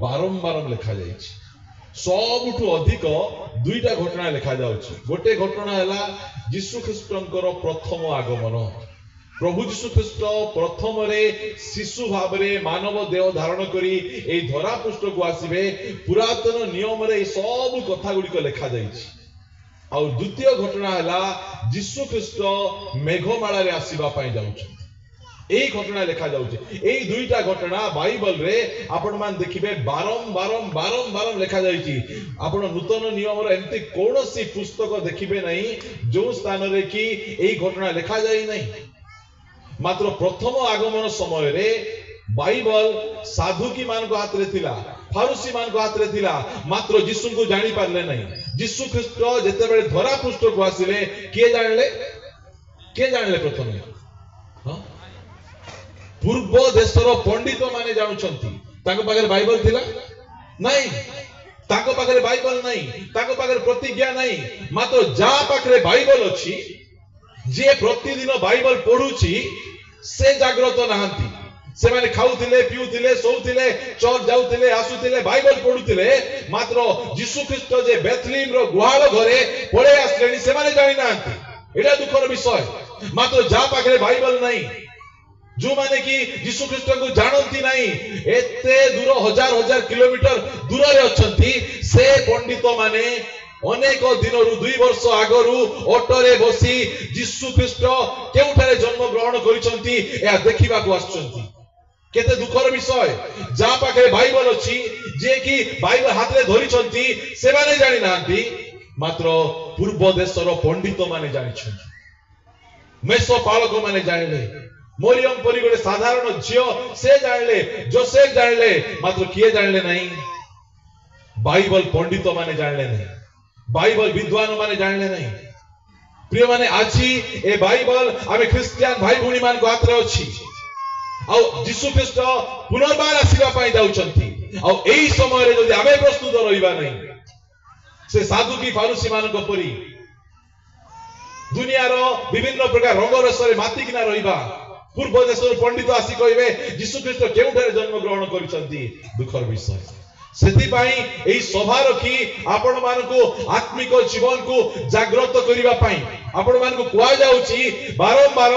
बारंबार लिखा जाइछि। सबुठु अधिक दुईटा घटना लिखा जाउछि। गोटे घटना हैला यीशु ख्रीष्टंकर प्रथम आगमन। प्रभु यीशु ख्रीष्ट प्रथम रे शिशु भाव रे मानव देह धारण करी ए धरा पृष्ठ को आसीबे। पुरातन नियम रे सब कथा गुडी को लिखा जाइछि। आ द्वितीय घटना हैला यीशु ख्रीष्ट मेघमाला रे आसीबा पई जाउछि। एई घटना लिखा जाउछि। एई दुईटा घटना बाइबल रे आपण मान देखिबे बारंबार लिखा जाइछि। आपण नूतन नियम रे एंती कोनोसी पुस्तक देखिबे नहीं जो स्थान रे कि एई घटना लिखा जाई नहीं। मात्र प्रथम आगमन समय रे बाइबल साधुकी मान को हाथ रे थिला, फारूसी मान को हाथ रे थिला, मात्र यीशु को जानि पारले नहीं। यीशु ख्रीष्ट जेते बेले धरा पृष्ठ को आसिले के जानले प्रथम हां पूर्व देशर पंडित माने जानुछंती। ताको पाखरे बाइबल थिला नहीं, ताको पाखरे बाइबल नहीं, ताको पाखरे प्रतिज्ञा नहीं। मात्र जा पाखरे बाइबल अछि, जे प्रतिदिन बाइबल पढुछि से जागृत नाहंती। से माने खाउथिले, पिउथिले, सोउथिले, चर्च जाउथिले, आसुथिले, बाइबल पढुथिले, मात्र यीशु ख्रीष्ट जे बेथलीम रो गुहाल घरे पळे आसलेनी से माने जानि नाहंती। एटा दुखर विषय। मात्र जा पाखरे बाइबल नहीं, जो माने कि यीशु ख्रीष्ट को जानती नहीं, एते दूर हजार किलोमीटर दूर रे अछंती, से पंडित माने अनेक दिनरु 2 वर्ष आगरु ऑटोरे बसी यीशु ख्रीष्ट केउठारे जन्म ग्रहण करिसंती या देखिबा को आछंती। केते दुखर विषय। जा पाखे बाइबल अछि, जे कि बाइबल हाथ रे धरिसंती, से माने जानि नांती, मात्र पूर्व देशर पंडित माने जानिछंती। मेसो पालक माने जानिले, मरियम परी गोटे साधारण झियो से जानले, जोसेफ जानले, मात्र किए जानले नहीं? बाइबल पंडित माने जानले नहीं, बाइबल विद्वान माने जानले नहीं। प्रिय माने आजी ए बाइबल आमे ख्रिस्टियन भाई भूणी मान को हाथ रे अछि। आ यीशु ख्रीष्ट पुनर्बार आसीबा पई जाउछंती। आ एई समय रे जदि आमे प्रस्तुत रहिबा नहीं, से साधु की फारूसी मान को परी दुनिया रो विभिन्न प्रकार रंग रसरे माती किना रहिबा, पूर्व देशर पंडित आसी कहबे यीशु ख्रीष्ट केउठारे जन्म ग्रहण करिसंती। दुखर विषय। सेति पई एई सभा रखी आपण मान को आत्मिक जीवन को जागृत करिबा पई आपण मान को कुआ जाउची, बारंबार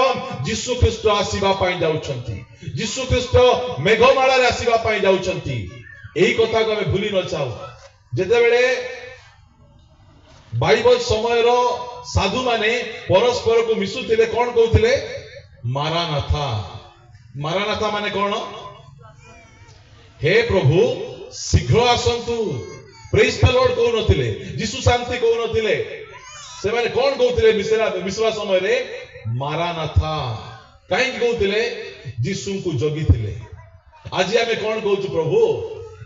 यीशु ख्रीष्ट आसीबा पई जाउछंती। यीशु ख्रीष्ट मेघमाला रे आसीबा पई जाउछंती। एई कथा को हमें भूली न जाऊ। जेते बेले बाइबल समय रो साधु माने परस्पर को मिसुथिले, कोन कहउथिले? मारानाथा। मारानाथा माने कौन? हे प्रभु शीघ्र आसंतु। प्रेज द लॉर्ड कहू नथिले, यीशु शांति कहू नथिले। से माने कौन कहउथिले मिसवा समय रे? मारानाथा। काहे कहउथिले? यीशु को जगिथिले। आज हमें कौन कहउछु? प्रभु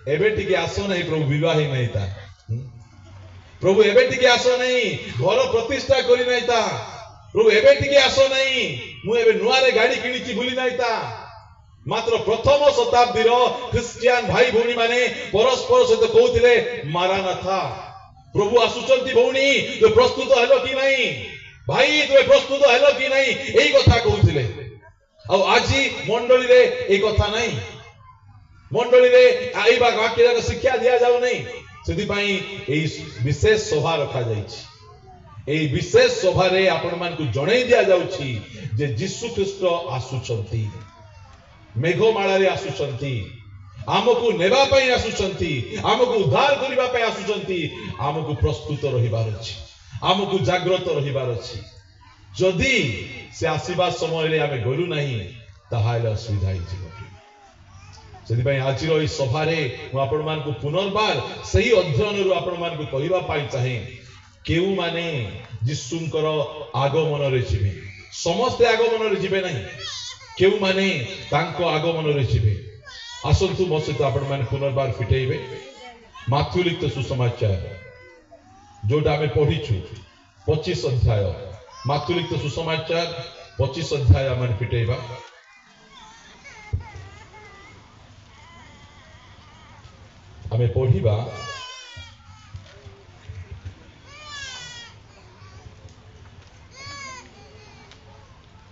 एबे टिके आसो नहीं, प्रभु विवाह नहीं ता। प्रभु एबे टिके आसो नहीं, घर प्रतिष्ठा करि नहीं ता। प्रभु एबे टिके आसो नहीं, मु एबे नुआरे गाड़ी किनिची भूली नहीं ता। मात्र प्रथम शताब्दी रो ख्रिस्टियन भाई भौणी माने परस्पर सहित कहउथिले मारानाथा। प्रभु आसुचंती भौणी, तो प्रस्तुत हेलो कि नहीं? भाई तो प्रस्तुत हेलो कि नहीं? एई कथा कहउथिले। आ आजी मंडली रे एई कथा नहीं। मंडली रे आइबा वाक्य रे शिक्षा दिया जाउ नहीं। सेति पई एई विशेष सभा रखा जाइछि। एई विशेष सभा रे आपण मान को जणै दिया जाउछि जे यीशु ख्रीष्ट आसुचंती, मेघमाला रे आसुचंती, आमको नेबा पई आसुचंती, आमको उद्धार करिबा पई आसुचंती, आमको प्रस्तुत रहिबार अछि, आमको जागृत रहिबार अछि। जदि से आसीबा समय रे आमे गरु नहीं, ताहाले असुविधा हि जिवो। सेति पई आजिर एई सभा रे मु आपण मान को पुनर्बार सही अध्ययन रु आपण मान को कहिबा पई चाहे, केउ माने यीशुंकर आगमन रे जिबे। समस्त आगमन रे जिबे नहीं, केउ माने तांको आगमन रे जिबे। आसंतु मो सहित आपण माने पुनर्बार फिटेइबे माथ्यू लिखित सुसमाचार जोटा आमे पढिछु 25 अध्याय। माथ्यू लिखित सुसमाचार 25 अध्याय आमे फिटेइबा। आमे पढिबा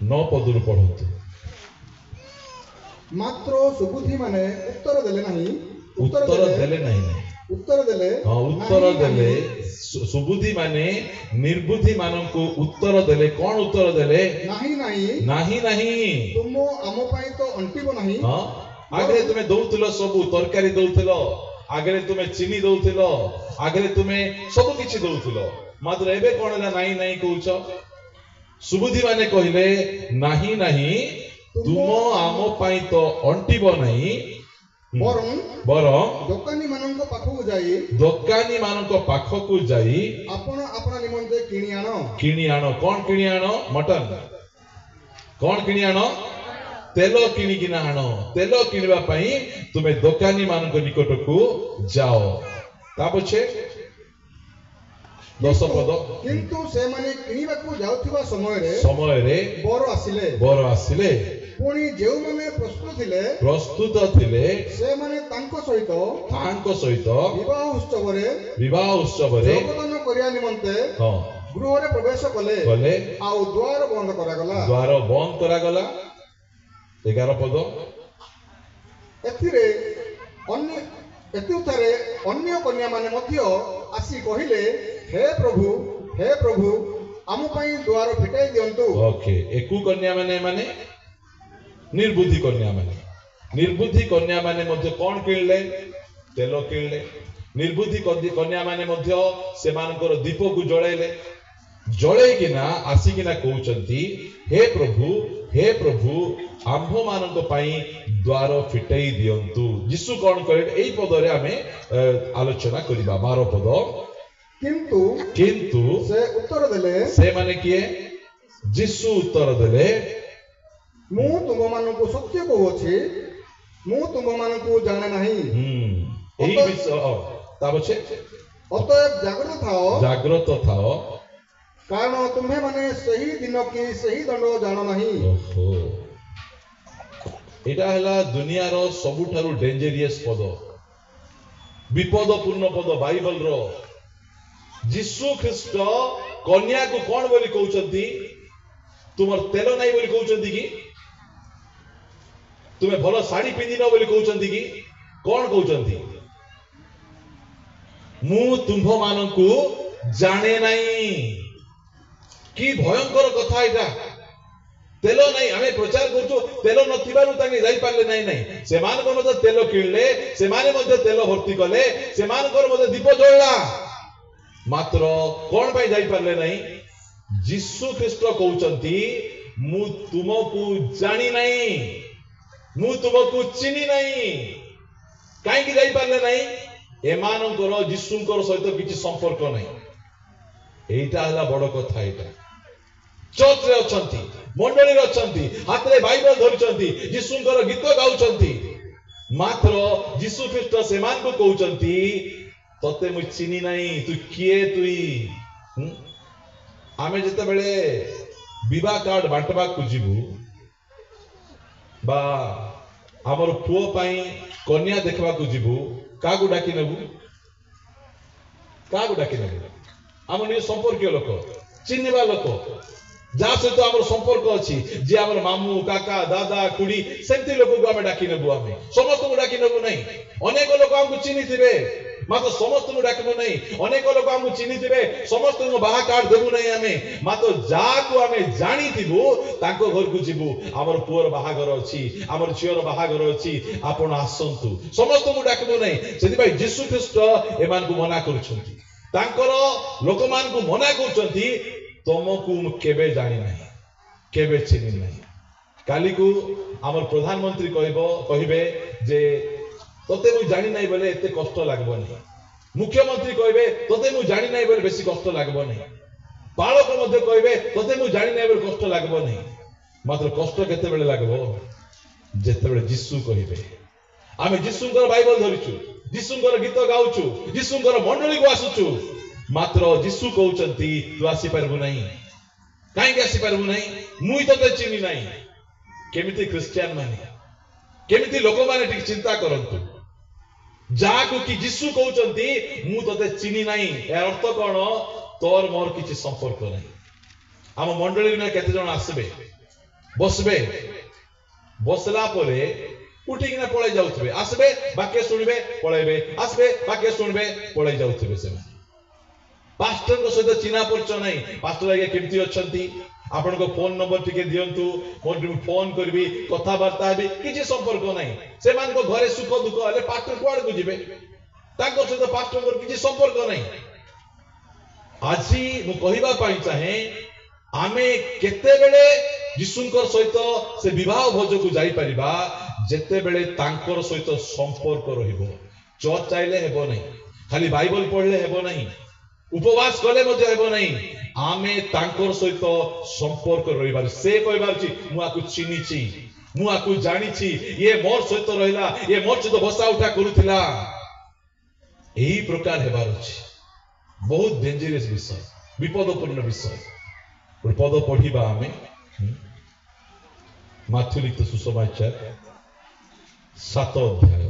9 पदरु पढंतु। मात्र सुबुद्धि माने उत्तर देले नहीं, उत्तर देले नहीं उत्तर देले हाँ उत्तर देले सुबुद्धि माने निर्बुद्धि मानंकु उत्तर देले कौन उत्तर देले नहीं नहीं तुम आम पाई तो अंटिबो नहीं हाँ आगे तुम्हें दौथिलो सबु तरकारी दौथिलो आगे तुम्हें चीनी दौथिलो आगे तुम्हें सब किछि दौथिलो मात्र एबे कोन होला नहीं कहूछ सुबुद्धि माने कहिले नहीं तुम आम पाई तो अंटिबो नहीं बरं दोकानी मानंक पाखकु जाई आपण आपण निमंते किणी आनो कौन किणी आनो मटन कौन किणी आनो तेलो किणिकिना आनो तेलो किणवा पई तुमे दोकानी मानक निकटकू जाओ ता पछे 10 पद किंतु से माने किणिबाकू जाउथिबा समय रे बर आसिले पुणी जेउ माने प्रस्तुत थिले से माने तांको सहित विवाह उत्सव रे जोगदान करिया निमंते गृह रे प्रवेश कले आ द्वार बंद करा गला 11 पद एथिरे अन्य कन्या माने मध्य आसी कहिले हे प्रभु आम पई द्वार फिटाई दियंतु ओके एकु कन्या माने निर्बुद्धि कन्या माने मध्य कौन किणले तेल किणले निर्बुद्धि कन्या माने मध्य सेमानकर दीप को जळै किना आसिकिना कहउचंती हे प्रभु आंभ मानक पई द्वार फिटाई दियंतु यीशु कौन कहले एई पद रे हमें आलोचना करिबा 12 पद किंतु से उत्तर देले से माने किए यीशु उत्तर देले मु तुम मानकु सत्य कहउछि मु तुम मानकु जाने नहीं एई विषय ताबछे अतएव जाग्रत थाओ कारण तुम्हें माने सही दिन की सही दंड जानो नहीं ओहो एटा हला दुनिया रो सबुठारु डेंजरियस पद विपदपूर्ण पद बाइबल रो यीशु ख्रीष्ट कन्या को कौन बोली कहउचंती तुमर तेल नाही बोली कहउचंती कि तुम्हें भलो साड़ी पिंदी न बोली कहउचंती कि कौन कहउचंती मु तुम्भ मानकु जाने नहीं कि भयंकर कथा एटा तेल नहीं आमे प्रचार करछु तेल नथिबारु तांगे जाई पारले नहीं से मान को मते तेल किणले से माने मते तेल भर्ती कले से मान को मते दीप जळला मात्र कोन पाई जाई पारले नहीं यीशु ख्रीष्ट कहउचंती मु तुमको जानी नहीं मु तुमको चिनी नहीं काई कि जाई पारले नहीं एमानकर यीशुंकर सहित किछि संपर्क नहीं एटा हला बड़ कथा एटा चर्च रे अछंती मंडली रे अछंती हाथ रे बाइबल धरिचंती यीशुंकर गीत गाउचंती मात्र यीशु ख्रीष्ट सेमान को कहउचंती तते मु चिनी नहीं तू किए तुई आमे जते बेले विवाह कार्ड बांटबा को जीवु बा हमर पुओ पई कन्या देखबा को जीवु कागु डाकी नेबु आम निज संपर्कीय लोक चिन्हवा लोक जहाँ सहित आम संपर्क अच्छी जी आम मामू काका दादा खुड़ी सेमती लोक को आम डाकी नेबु आम समस्त को डाकी नेबु नहीं अनेक लोक आमको चिन्ही थे मात्र समस्त को डाकबु नहीं अनेक लोक आमको चिन्ही थे समस्त को बाहा कार्ड देबु नहीं आम मात्र जाको आम जानी थिबु ताको घर को जीवु आमर पुअर बाहागर अच्छी आमर झीर बाहागर अच्छी आपण आसंतु समस्त को डाकबु नहीं सेति भाई यीशु ख्रीष्ट एमान को मना करूछंती तांकर लोक मान को मना करूछंती तुमको केबे जानी नहीं केबे चिनी नहीं काली को आमर प्रधानमंत्री कहिबे जे तते मु जानी नहीं बोले एते कष्ट लागबो नहीं मुख्यमंत्री कहिबे तते मु जानी नहीं बोले बेसी कष्ट लागबो नहीं पालक मध्ये कहिबे तते मु जानी नहीं बोले कष्ट लागबो नहीं मात्र कष्ट केते बेले लागबो जेते बेले यीशु कहिबे आमे यीशुंकर बाइबल धरिछु यीशुंकर गीत गाउछु यीशुंकर मंडली को आसुछु मात्र यीशु कहउचंती तू आसी परबु नहीं काई के आसी परबु नहीं मुई तते चिनी नहीं केमिति क्रिश्चियन माने केमिति लोक माने ठीक चिंता करंतु जाको कि यीशु कहउचंती मु तते चिनी नहीं ए अर्थ कोन तोर मोर किछि संपर्क नहीं आम मंडली ने केते जण आसबे बसबे बसला परे उठिकिना पळै जाउथबे आसबे वाक्य सुनबे पळैबे आसबे वाक्य सुनबे पळै जाउथबे से पास्टर को सहित चिन्हा परिचय नहीं पास्टर आगे केमती अछंती आपण को फोन नंबर टिके दियंतु मोर फोन करबी कथाबार्ता हेबी किछि संपर्क नहीं से मान को घरे सुख दुख हले पास्टर कुआड को जिबे ताको सहित पास्टर को किछि संपर्क नहीं आजी मु कहिबा पाई चाहे आमे केते बेले यीशुंकर सहित से विवाह भोज को जाई परिबा जेते बेले तांकर सहित संपर्क रहिबो चर्च आइले हेबो नहीं खाली बाइबल पढ़ले हेबो नहीं उपवास कले मजे हेबो नहीं आमे तांकर सहित संपर्क रहिबार से कहबार छी मु आकु चिनिछि मु आकु जानिछि ये मोर सहित रहिला ये मोर सहित बसा उठा करूथिला एही प्रकार हेबार अछि बहुत डेंजरस विषय विपदपूर्ण विषय पद पढ़िबा आमे माथ्यू लिखित सुसमाचार 7 अध्याय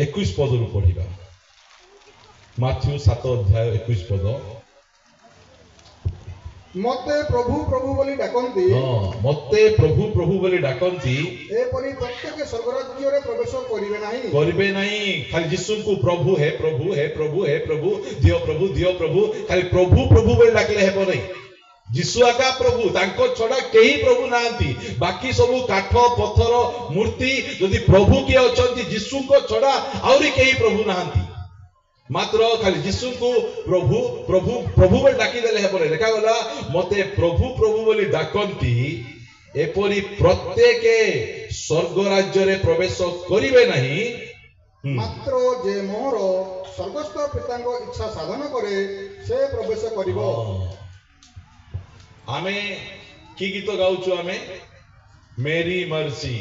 21 पद रु पढ़िबा माथ्यू 7 अध्याय 21 पद मते प्रभु प्रभु बोली डाकंती मते प्रभु प्रभु बोली डाकंती एपरि प्रत्येक स्वर्गराज्य रे करिवे नाही खाली यीशु को प्रभु है प्रभु है प्रभु है प्रभु दियो प्रभु खाली प्रभु प्रभु बोली डाकले हेबो नहीं यीशु आका प्रभु तांको छडा केही प्रभु नांती बाकी सब काठ पत्थर मूर्ति यदि प्रभु के अछंती यीशु को छडा आउरी केही प्रभु नांती मात्र खाली यीशु को प्रभु प्रभु प्रभु बोली डाकी देले हेबो देखा गला मते प्रभु प्रभु बोली डाकंती एपरि प्रत्येक स्वर्ग राज्य रे प्रवेश करिवे नाही मात्र जे मोर स्वर्गस्थ पितांको इच्छा साधन करे से प्रवेश करिवो आमे की गीत गाउछु आमे मेरी मर्जी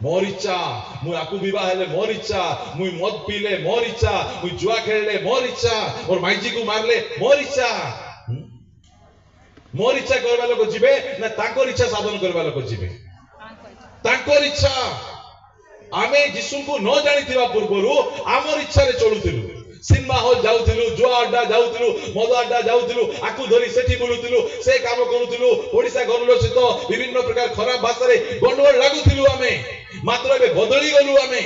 मोर इच्छा मु आकु विवाह हेले मोर इच्छा मु मद पीले मोर इच्छा मु जुआ खेलले मोर इच्छा और माइजी को मारले मोर इच्छा करबा लोक जिबे ना तांकर इच्छा साधन करबा लोक जिबे तांकर इच्छा आमे यीशु को न जानिथिबा पूर्वरु आमर इच्छा रे चलुथिलु सिनेमा हॉल जाउथिलु जुआ अड्डा जाउथिलु मद अड्डा जाउथिलु आकु धरी सेठी बुलुथिलु से काम करूथिलु ओडिसा गरुलो सहित विभिन्न प्रकार खराब भाषा रे गंडगोल लागुथिलु आमे मात्र एबे बदली गलु आमे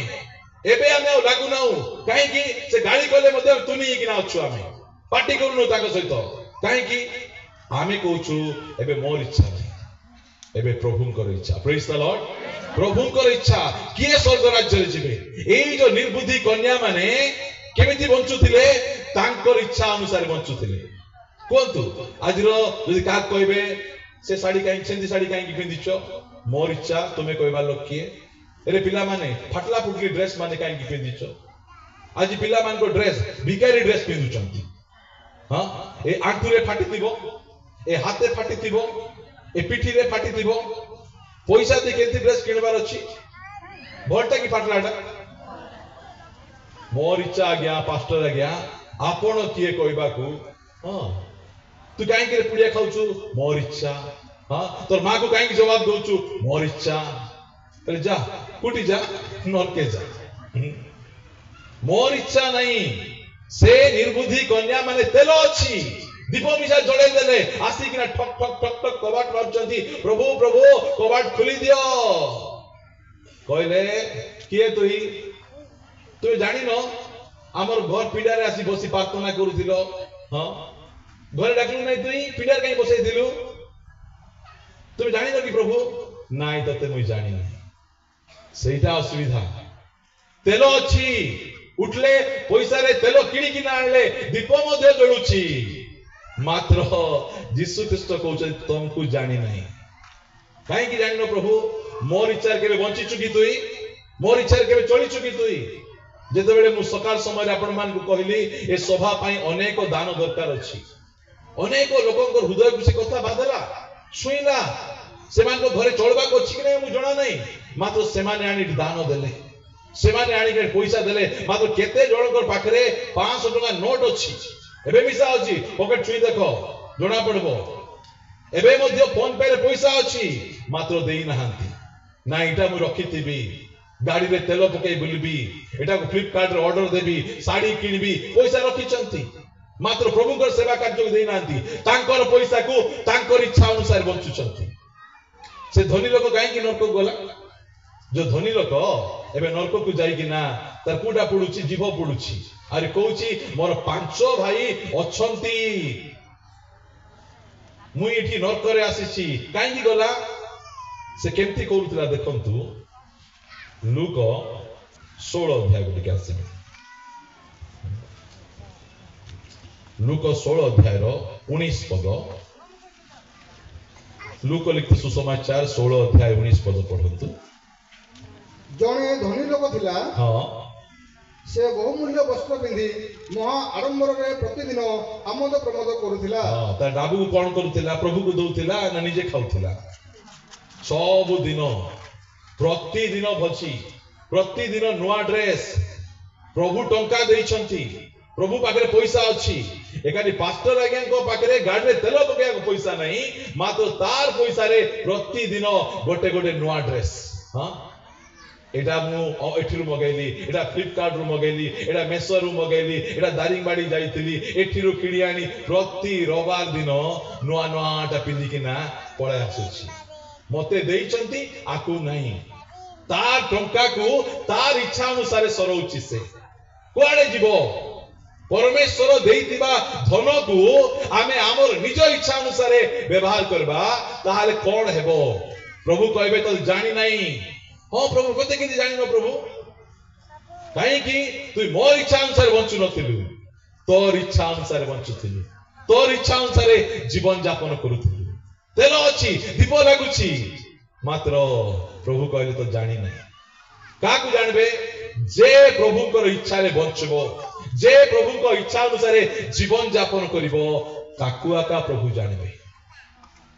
एबे आमे लागु नाउ काहे कि से गाली कले मध्ये तुनी कि ना अछु आमे पार्टी करूनु ताको सहित काहे कि आमे कहूछु एबे मोर इच्छा नहीं एबे प्रभुंकर इच्छा प्रेज द लॉर्ड प्रभुंकर इच्छा किए स्वर्ग राज्य रे जिबे एई जो निर्बुद्धि कन्या माने केमिति बंचुथिले तांकर इच्छा अनुसार बंचुथिले कोंतु आजिरो यदि का कहबे से साड़ी काई सेंदी साड़ी काई पिंदिचो मोर इच्छा तुमे कहबा लोक किए एरे पिला माने फाटला फुटली ड्रेस माने काई पिंदिचो आज पिला मान को ड्रेस भिखारी ड्रेस पिंदुचंती हां ए आंठू रे फाटिथिबो ए हाथे फाटिथिबो ए पिठी रे फाटिथिबो पैसा दे केंती ड्रेस किनबार अछि भोलटा की फाटलाटा मोर इच्छा आ गया पास्टर आ गया आपण किए कहबा को हां तू काई के पुड़िया खाउछु मोर इच्छा हां तोर मां को काई जवाब दोछु मोर इच्छा तले जा कुटी जा नरके जा मोर इच्छा नहीं से निर्बुद्धि कन्या माने तेल अछि दीप मिशा जड़े देले आसी किना ठक ठक ठक ठक कबाट मारचंती प्रभु प्रभु कबाट खुली दियो कहले किए तुई तू जानी न आमर घर पीड़ारे आसी बसी प्रार्थना करूथिलो हां घर डाकलु नै तुई पीड़ार काई बसै दिलु तुम जानी न कि प्रभु नाई तते मुई जानी नै सेटा असुविधा तेल अछि उठले पैसा रे तेल किणी कि आनले दीप मध्ये जळुछि मात्र यीशु ख्रीष्ट कहउछ तुमको जानी नै काई कि जानी न प्रभु मोर इच्छा केबे बंची चुकी तुई मोर इच्छा केबे चली चुकी तुई जेते बेले मु सकाळ समय आपण मान को कहली ए सभा पई अनेक दान दरकार अछि अनेक लोकंकर हृदय को से कथा बादला छुईला से मान को घरे चलबा को अछि कि नै मु जणा नै मात्र से माने आनी दान देले से माने आनी के पैसा देले मात्र केते जणकर पाखरे 500 टका नोट अछि एबे मिसा अछि पॉकेट छुई देखो जणा पड़बो एबे मध्ये फोन पे रे पैसा अछि मात्र देई नहांती ना इटा मु रखिथिबी गाड़ी रे तेल पकई बुलबी एटा को फ्लिपकार्ट रे ऑर्डर देबी साड़ी किनबी पैसा रखिचंती मात्र प्रभुकर सेवा कार्य को देई नांती तांकर पैसा को तांकर इच्छा अनुसार बंचुचंती से धनी लोक काहे कि नरक गला जो धनी लोक एबे नरक को जाइकी ना तार कोटा पड़ुची जीव पड़ुची अरे कहूची मोर 5 भाई अछंती मुई एठी नरक रे आसीची काईकी गला से केमती करूतला देखंतु लूक 16 अध्याय को टिके आसी लूक 16 अध्याय रो 19 पद लूक लिखित सुसमाचार 16 अध्याय 19 पद पढ़ंतु जणे धनी लोक थिला हां से बहुमूल्य वस्त्र पिंधि महा आडंबर रे प्रतिदिन आमोद प्रमोद करूथिला हां ता डाबू को कोन करूथिला प्रभु को दउथिला ना निजे खाउथिला सब दिन प्रतिदिन भची प्रतिदिन नुआ ड्रेस प्रभु टंका देइछंती प्रभु पाखरे पैसा अछि एकानी पास्टर आज्ञा को पाखरे गाड़ी रे तेल पकेया को पैसा नहीं मात्र तार पैसा रे प्रतिदिन गोटे गोटे नुआ ड्रेस हां एटा मु एठिरु मगैली एटा फ्लिपकार्ट रु मगैली एटा मेसो रु मगैली एटा दारिंगबाड़ी जाइतिली एठिरु किणी आनी प्रति रविवार दिन नुआ नुआटा पिंदी किना पळे आसुची मते देइचंती आकु नहीं तार टंका को तार इच्छा अनुसार सरौची से कुआडे जीवो परमेश्वर देइतिबा धन को आमे हमर निज इच्छा अनुसार व्यवहार करबा ताहाले कोन हेबो प्रभु कहबे तो जानि नहीं हाँ प्रभु कते कि जानि न प्रभु काई कि तू मोर इच्छा अनुसार बंचु नथिलु तोर इच्छा अनुसार बंचुथिलु तोर इच्छा अनुसार जीवन यापन करूथिलु तेल अछि दीप लागुछि मात्र प्रभु कहले तो जानि नहीं काकू जानबे जे प्रभु को इच्छा रे बंचबो जे प्रभु को इच्छा अनुसार जीवन यापन करिवो ताकू आका प्रभु जानबे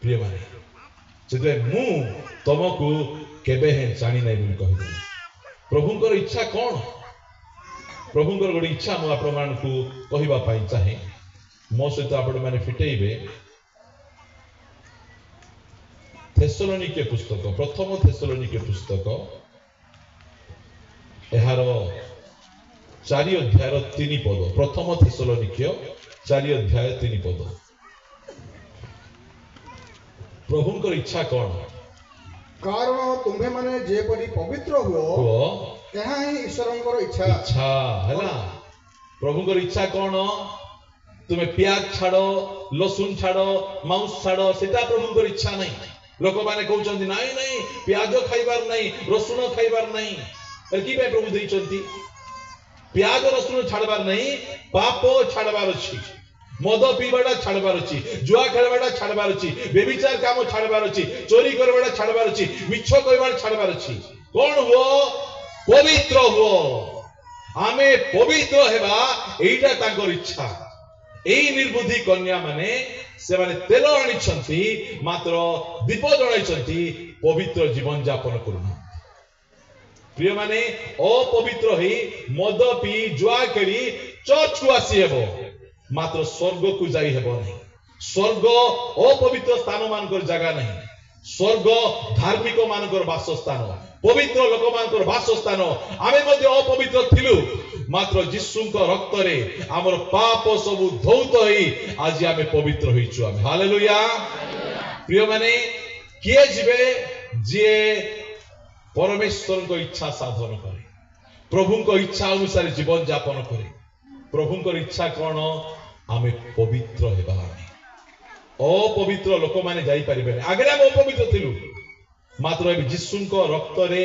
प्रिय माने जदे मु तुमको केबे हे जानि नै बोली कहबे प्रभु को इच्छा कोन प्रभु को गोटे इच्छा मु आपण को कहिबा पई चाहे मो सहित आपण माने फिटेइबे थेसलोनिके पुस्तक प्रथम थेसलोनिके पुस्तक एहार 4 अध्याय 3 पद प्रथम थेसलोनिके 4 अध्याय 3 पद प्रभु को इच्छा कौन कारण तुम्हे माने जे परि पवित्र हुओ कहा ही ईश्वरंकर इच्छा इच्छा हैला प्रभु को इच्छा कौन तुम्हें प्याज छाड़ो लसुन छाड़ो मांस छाड़ो सेटा प्रभु को इच्छा नहीं लोक माने कहउचंती नहीं नहीं प्याज खाइबार नहीं रसुन खाइबार नहीं अरे की भाई प्रभु देइचंती प्याज रसुन छाड़बार नहीं पाप छाड़बार अछि मद पीबाटा छाड़बार अछि जुआ खेलबाटा छाड़बार अछि बेविचार काम छाड़बार अछि चोरी करबाटा छाड़बार अछि मिछ कहबाटा छाड़बार अछि कोन हुओ पवित्र हुओ आमे पवित्र हेबा एइटा तांकर इच्छा एई निर्बुद्धि कन्या माने से माने तेल आनिछंती मात्र दीप जळाइछंती पवित्र जीवन यापन करूना प्रिय माने अपवित्र ही मद पी जुआ खेली चर्च को आसी हेबो मात्र स्वर्ग को जाई हेबो नहीं स्वर्ग अपवित्र स्थान मानकर जगह नहीं स्वर्ग धार्मिक मानकर वासस्थान पवित्र लोक मानकर वासस्थान आमे मध्ये अपवित्र थिलु मात्र जिसुंको रक्त रे हमर पाप सब धौत होई आज आमे पवित्र होइछु आमे हालेलुया प्रिय माने किए जिवे जे परमेश्वर को इच्छा साधन करे प्रभु को इच्छा अनुसार जीवन यापन करे प्रभु को इच्छा कौन आमे पवित्र हेबा अपवित्र लोक माने जाई परिबे आगे हम अपवित्र थिलु मात्र जिसुंको रक्त रे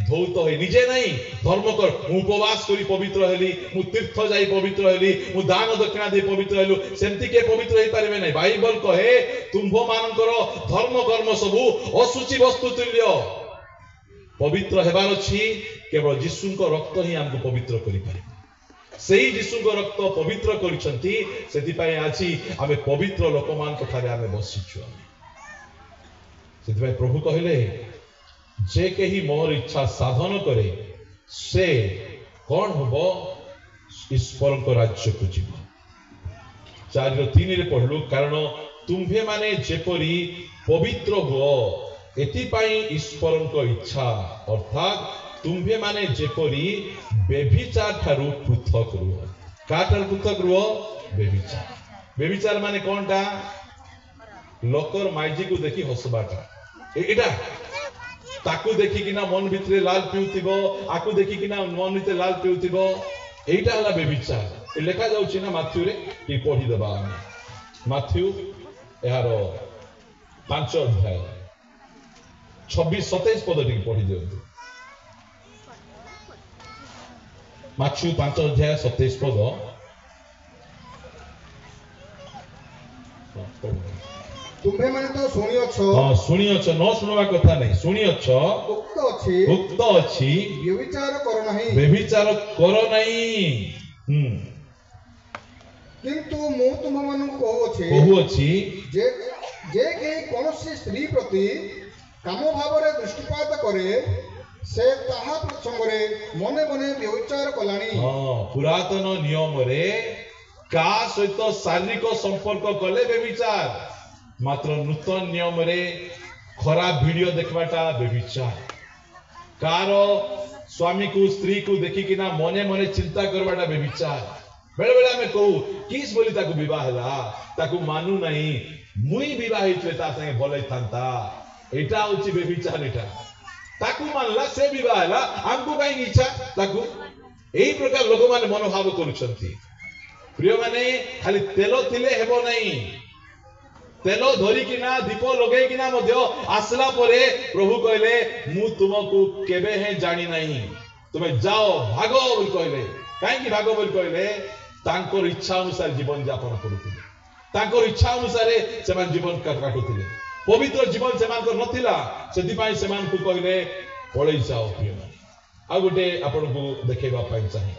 धौत होई निजे नहीं धर्म कर उपवास करी पवित्र हेली मु तीर्थ जाई पवित्र हेली मु दान दक्षिणा दे पवित्र हेलु सेमति के पवित्र हेई परिबे नहीं बाइबल कहे तुंभो मानकर धर्म कर्म सबु असुचि वस्तु तुल्य पवित्र हेबार अछि केवल जिसुंको रक्त ही हमको पवित्र करि पारे सेही जिसुंको रक्त पवित्र करिसंती सेति पय आछि आमे पवित्र लोकमान कथारे आमे बसिछु सेति पय प्रभु कहले जे केही मोर इच्छा साधन करे से कोन होबो ईश्वर को राज्य को जीव 4:3 रे पढलु कारण तुम्भे माने जेपरी पवित्र हुओ एति पाई ईश्वर को इच्छा अर्थात तुम्भे माने जेपरी बेभिचार ठारू पृथक रुओ काटर पृथक रुओ बेभिचार माने कोनटा लोकर माइजी को देखि हसबाटा एटा ताकू देखिकिना मन भितरे लाल पिउतिबो आकू देखिकिना मन भितरे लाल पिउतिबो एटा हला बेविचार लेखा जाउछि ना माथ्यू रे टी पढी देबा माथ्यू यार 5 अध्याय 26-27 पद टी पढी दियंतु माथ्यू 5 अध्याय 27 पद तुम्हे माने तो सुनियोछो हां सुनियोछो न सुनवा कथा नहीं सुनियोछो उक्त अछि व्यभिचार करो नहीं किंतु मु तुम मानक कहू अछि जे जे के कोनोसी स्त्री प्रति काम भावरे दृष्टिपात करे से ताहा प्रसंगरे मने मने व्यभिचार कलानी हां पुरातन नियम रे का सहित शारीरिक संपर्क कले व्यभिचार मात्र नूतन नियम रे खराब वीडियो देखवाटा व्यभिचार कारो स्वामी को स्त्री को देखिकिना मने मने चिंता करवाटा व्यभिचार बेले बेले हमें कहू किस बोली ताकू विवाह हला ताकू मानू नहीं मुई विवाह हितले ता संगे बोलै थांता एटा होची व्यभिचार एटा ताकू मानला से विवाह हला हमको काई इच्छा ताकू एही प्रकार लोक माने मनोभाव करूछंती प्रिय माने खाली तेल थिले हेबो नहीं तेल धरिकिना दीप लगेकिना मध्य आसला परे प्रभु कहले मु तुमको केबे हे जानी नहीं तुमे जाओ भागो बोल कहले काई की भागो बोल कहले तांकर इच्छा अनुसार जीवन यापन करूथिले तांकर इच्छा अनुसार सेमान जीवन काटुथिले पवित्र जीवन सेमान को नथिला सेति पई सेमान को कहले पळै जाओ प्रिय आ गोटे आपन को देखेबा पई चाहे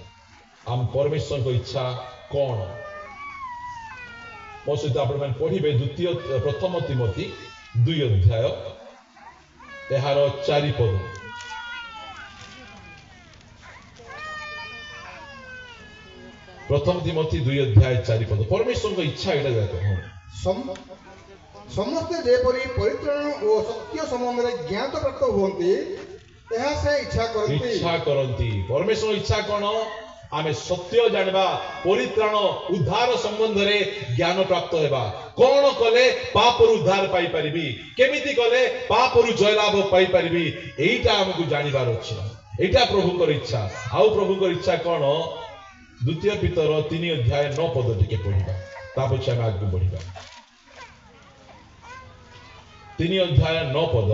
हम परमेश्वर को इच्छा कोन मो सहित आपण पढ़िबे द्वितीय प्रथम तिमोथी 2 अध्याय एहार 4 पद प्रथम तिमोथी 2 अध्याय 4 पद परमेश्वर को इच्छा एटा जातो समस्त जेपरि परित्राण ओ सत्य संबंध रे ज्ञान प्राप्त होंती एहा से इच्छा करंती परमेश्वर इच्छा कोन आमे सत्य जानबा परित्राण उद्धार संबंध रे ज्ञान प्राप्त हेबा कोन कले पाप रु उद्धार पाई परिबी केमिति कले पाप रु जय लाभ पाई परिबी एटा हमकु जानिबार अछि एटा प्रभु कर इच्छा आउ प्रभु कर इच्छा कोन द्वितीय पीतर 3 अध्याय 9 पद टिके पढिबा ता पछे हम आगु बढ़िबा 3 अध्याय 9 पद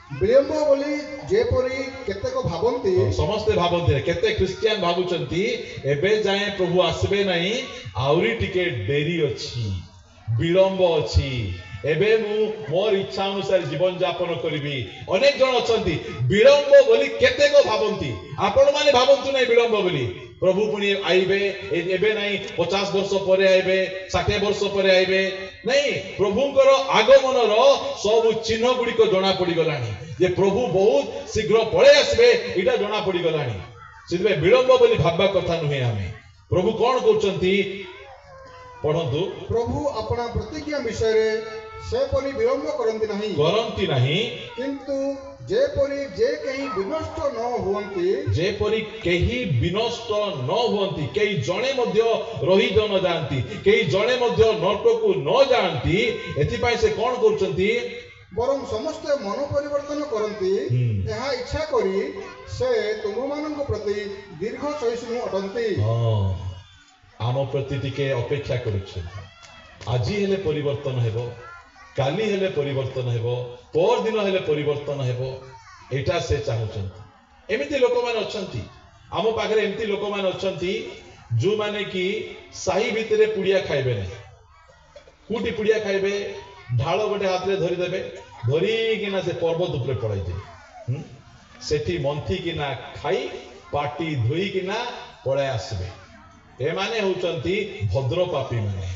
विलंब बोली जेपरि केतेक भाबंती समस्त भाबंती केते क्रिश्चियन भाबुचंती एबे जाए प्रभु आसबे नहीं आउरी टिके देरी अछि विलंब अछि एबे मु मोर इच्छा अनुसार जीवन यापन करिबी अनेक जन अछंती विलंब बोली केतेक भाबंती आपण माने भाबंतु नहीं विलंब बोली प्रभु पुनी आइबे एबे नहीं 50 वर्ष परे आइबे 60 वर्ष परे आइबे नहीं प्रभुंकर आगमन रो सब चिन्ह गुडी को जणा पड़ी गलानी जे प्रभु बहुत शीघ्र पळे आसबे इटा जणा पड़ी गलानी सिदबे विलंब बोली भाबा कथा नुहे आमे प्रभु कोन करचंती पढंतु प्रभु अपना प्रतिज्ञा विषय रे से परि विलंब करंती नहीं किंतु जे परि जे कहीं विनष्ट न होंती जे परि केही विनष्ट न होंती केही जणे मध्य रही न जानती केही जणे मध्य नरक को न जानती एथि पई से कोन करचंती बरं समस्त मन परिवर्तन करंती एहा इच्छा करी से तुम मानन प्रति दीर्घ सहिष्णु अटंती आम प्रति टिके अपेक्षा करूछ आजी हेले परिवर्तन हेबो काली हेले परिवर्तन हेबो पर दिन हेले परिवर्तन हेबो एटा से चाहुछंती एमिति लोक मान अछंती आम पाखरे एमिति लोक मान अछंती जो माने कि साही भितरे पुड़िया खाइबे नै कुटी पुड़िया खाइबे ढाल गोटे हाथ रे धरि देबे धरि किना से पर्वत ऊपर पड़ाई दे सेठी मंथी किना खाई पाटी धोई किना पळे आसबे ए माने होचंती भद्र पापी माने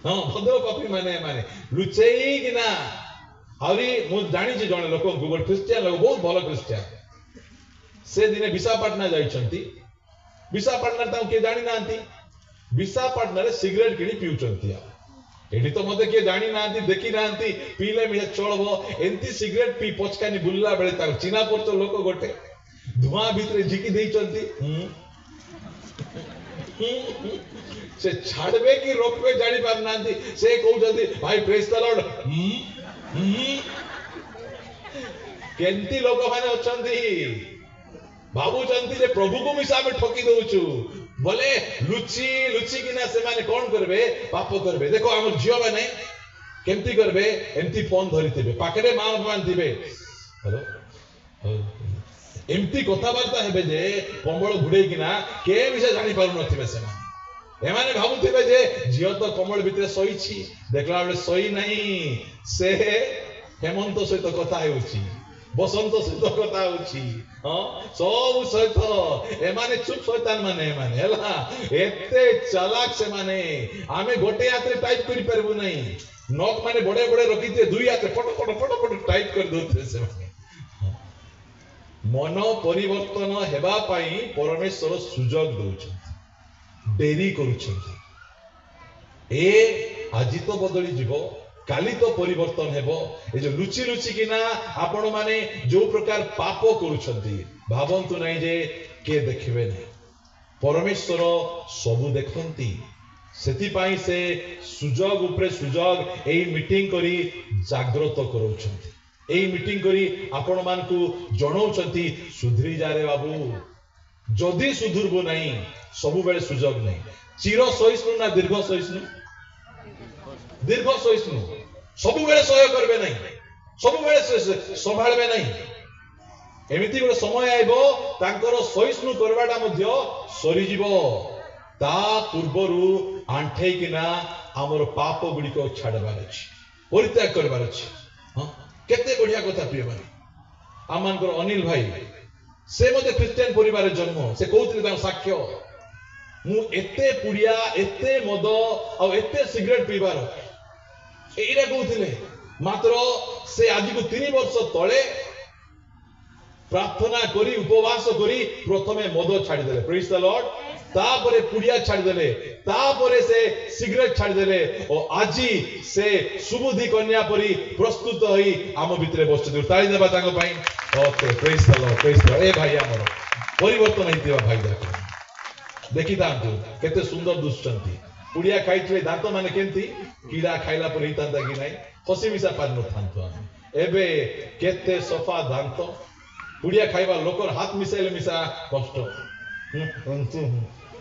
हां भद्र पापी माने लुचेई किना आउरी मु जानि जे जने लोक गुगल क्रिश्चियन लोक बहुत भलो क्रिश्चियन से दिने विशाखापट्टनम जाइछंती विशाखापट्टनम ता के जानि नांती विशाखापट्टनम रे सिगरेट किनी पिउचंती एठी तो मते के जानि नांती देखि नांती पीले मिले चलबो एंती सिगरेट पी पचकानी बुल्ला बेले तार चिना परतो लोक गोटे धुआं भितरे झिकी देइचंती से छाड़बे कि रोकबे जानि पार नांती से कहउचंती भाई प्रेज द लॉर्ड केंती लोक माने अछंती भाबुचंती जे प्रभु को मिसा में ठकी दउछु बोले लुची लुची किना से माने कोन करबे पाप करबे देखो हमर जियो माने केंती करबे एंती फोन धरिथिबे पाखरे मां मान दिबे हेलो एमती कथाबार्ता हेबे जे कंबळ घुडे किना के विषय जानि पारु नथिबे से माने एमाने भाबुथिबे जे जियो तो कंबळ भितरे सोईछि देखला बेले सोई नहीं से हेमंत सहित कथा हेउछि बसंत सहित कथा होछि सब सहित एमाने चुप शैतान माने एमाने हला एते चालाक से माने आमे गोटे हाथे टाइप करि परबु नहीं नोक माने बड़े बड़े रखिते दुई हाथे फटफट टाइप कर दोते से माने मन परिवर्तन हेबा पाई परमेश्वर सुजोग दउछन डेरी करूछन ए आजि तो बदली जीवो काली तो परिवर्तन हेबो ए जो लुची लुची किना आपण माने जो प्रकार पाप करूछंती भावंतु नहीं जे के देखिबे नहीं परमेश्वर सबु देखंती सेति पाई से सुजोग उपरे सुजोग एई मीटिंग करी जागृत करूछंती एई मीटिंग करी आपण मान को जणौछंती सुधरी जा रे बाबू जदी सुधुरबो नहीं सबु बेले सुजोग नहीं चिर सहिष्णु ना दीर्घ सहिष्णु दीर्घ सहिष्णु सबु बेले सहयोग करबे नहीं सबु बेले संभाळबे नहीं एमिति गोटे समय आइबो तांकर सहिष्णु करबाटा मध्य सरी जीवो ता पूर्वरु आंठे किना हमर पाप गुडी को छाडबार अछि परित्याग करबार अछि हां केते बढ़िया कथा प्रिय भाई आमानकर अनिल भाई से मते क्रिश्चियन परिवार जन्म से कहउतले ता साक्ष्य मु एते पुडिया एते मद आ एते सिगरेट पीबार एइरा कहउतले मात्र से आज को 3 वर्ष तळे प्रार्थना करी उपवास करी प्रथमे मद छाडी देले प्रेज द लॉर्ड तापरे पुडिया छाडी देले तापरे से सिगरेट छाडी देले और आजी से सुबुद्धि कन्या परी प्रस्तुत होई आम भितरे बसते ताली देबा तांग पई ओके प्रेज द लॉर्ड ए भाई हमर परिवर्तन हेतिबा भाई देखि दांतु केते सुंदर दुष्टंती पुडिया खाइतले दांत माने केंती कीड़ा खाइला पर हितांता कि नाही खसी मिसा पार न थांतो एबे केते सफा दांत पुडिया खाइबा लोकर हाथ मिसाइले मिसा कष्ट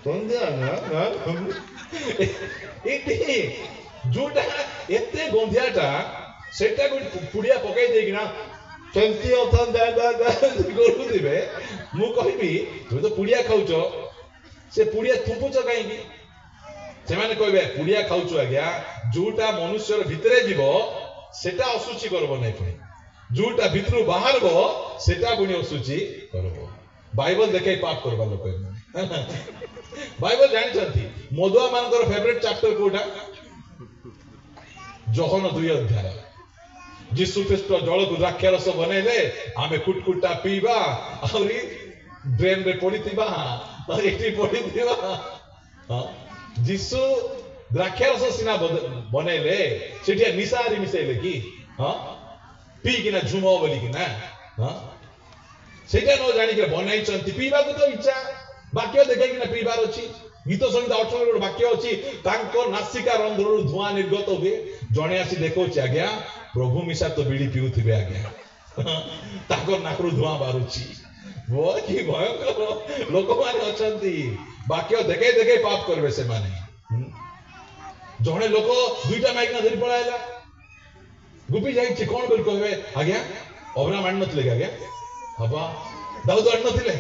तंदिया ना एते जोटा एते गोंधियाटा सेटा को पुडिया पकाई देगिना केंती अथन दा गोरु दिबे मु कहबी तू तो पुडिया खाउचो से पुडिया थुपुचो काई की से माने कहबे पुडिया खाउचो आज्ञा जोटा मनुष्यर भितरे जीवो सेटा असुचि करबो नै पई जोटा भितरु बाहरबो सेटा गुणी असुचि करबो बाइबल देखे पाप करबा लोक बाइबल जानि छथि मधुआ मानकर फेवरेट चैप्टर कोटा जोहन 2 अध्याय यीशु ख्रीष्ट जल को द्राक्षारस बनैले आमे कुटकुटा पीबा आउरी ड्रेन रे पड़ीथिबा एठी पड़ीथिबा यीशु द्राक्षारस सिना बनैले सेठी निसारी मिसैले की पी किना झुमो बोली किना सेटा न जानि के बनाई चंती पीबा को तो इच्छा वाक्य देखे किना पीबार अछि गीत संहिता 18 रो वाक्य अछि तांको नासिका रंध्ररु धुआं निर्गत हुए जणे आसी देखौछि आज्ञा प्रभु मिसा तो बीड़ी पिउथिबे आज्ञा तांको नाकरु धुआं बारुछि वो की भयंकर लोक माने अछंती वाक्य देखे देखे पाप करबे से माने जणे लोक दुईटा माइक ना धरि पळाइला गुपी जाई छि कोन बोल कहबे आज्ञा अब्राहम आन नथिले आज्ञा हबा दाऊद आन नथिले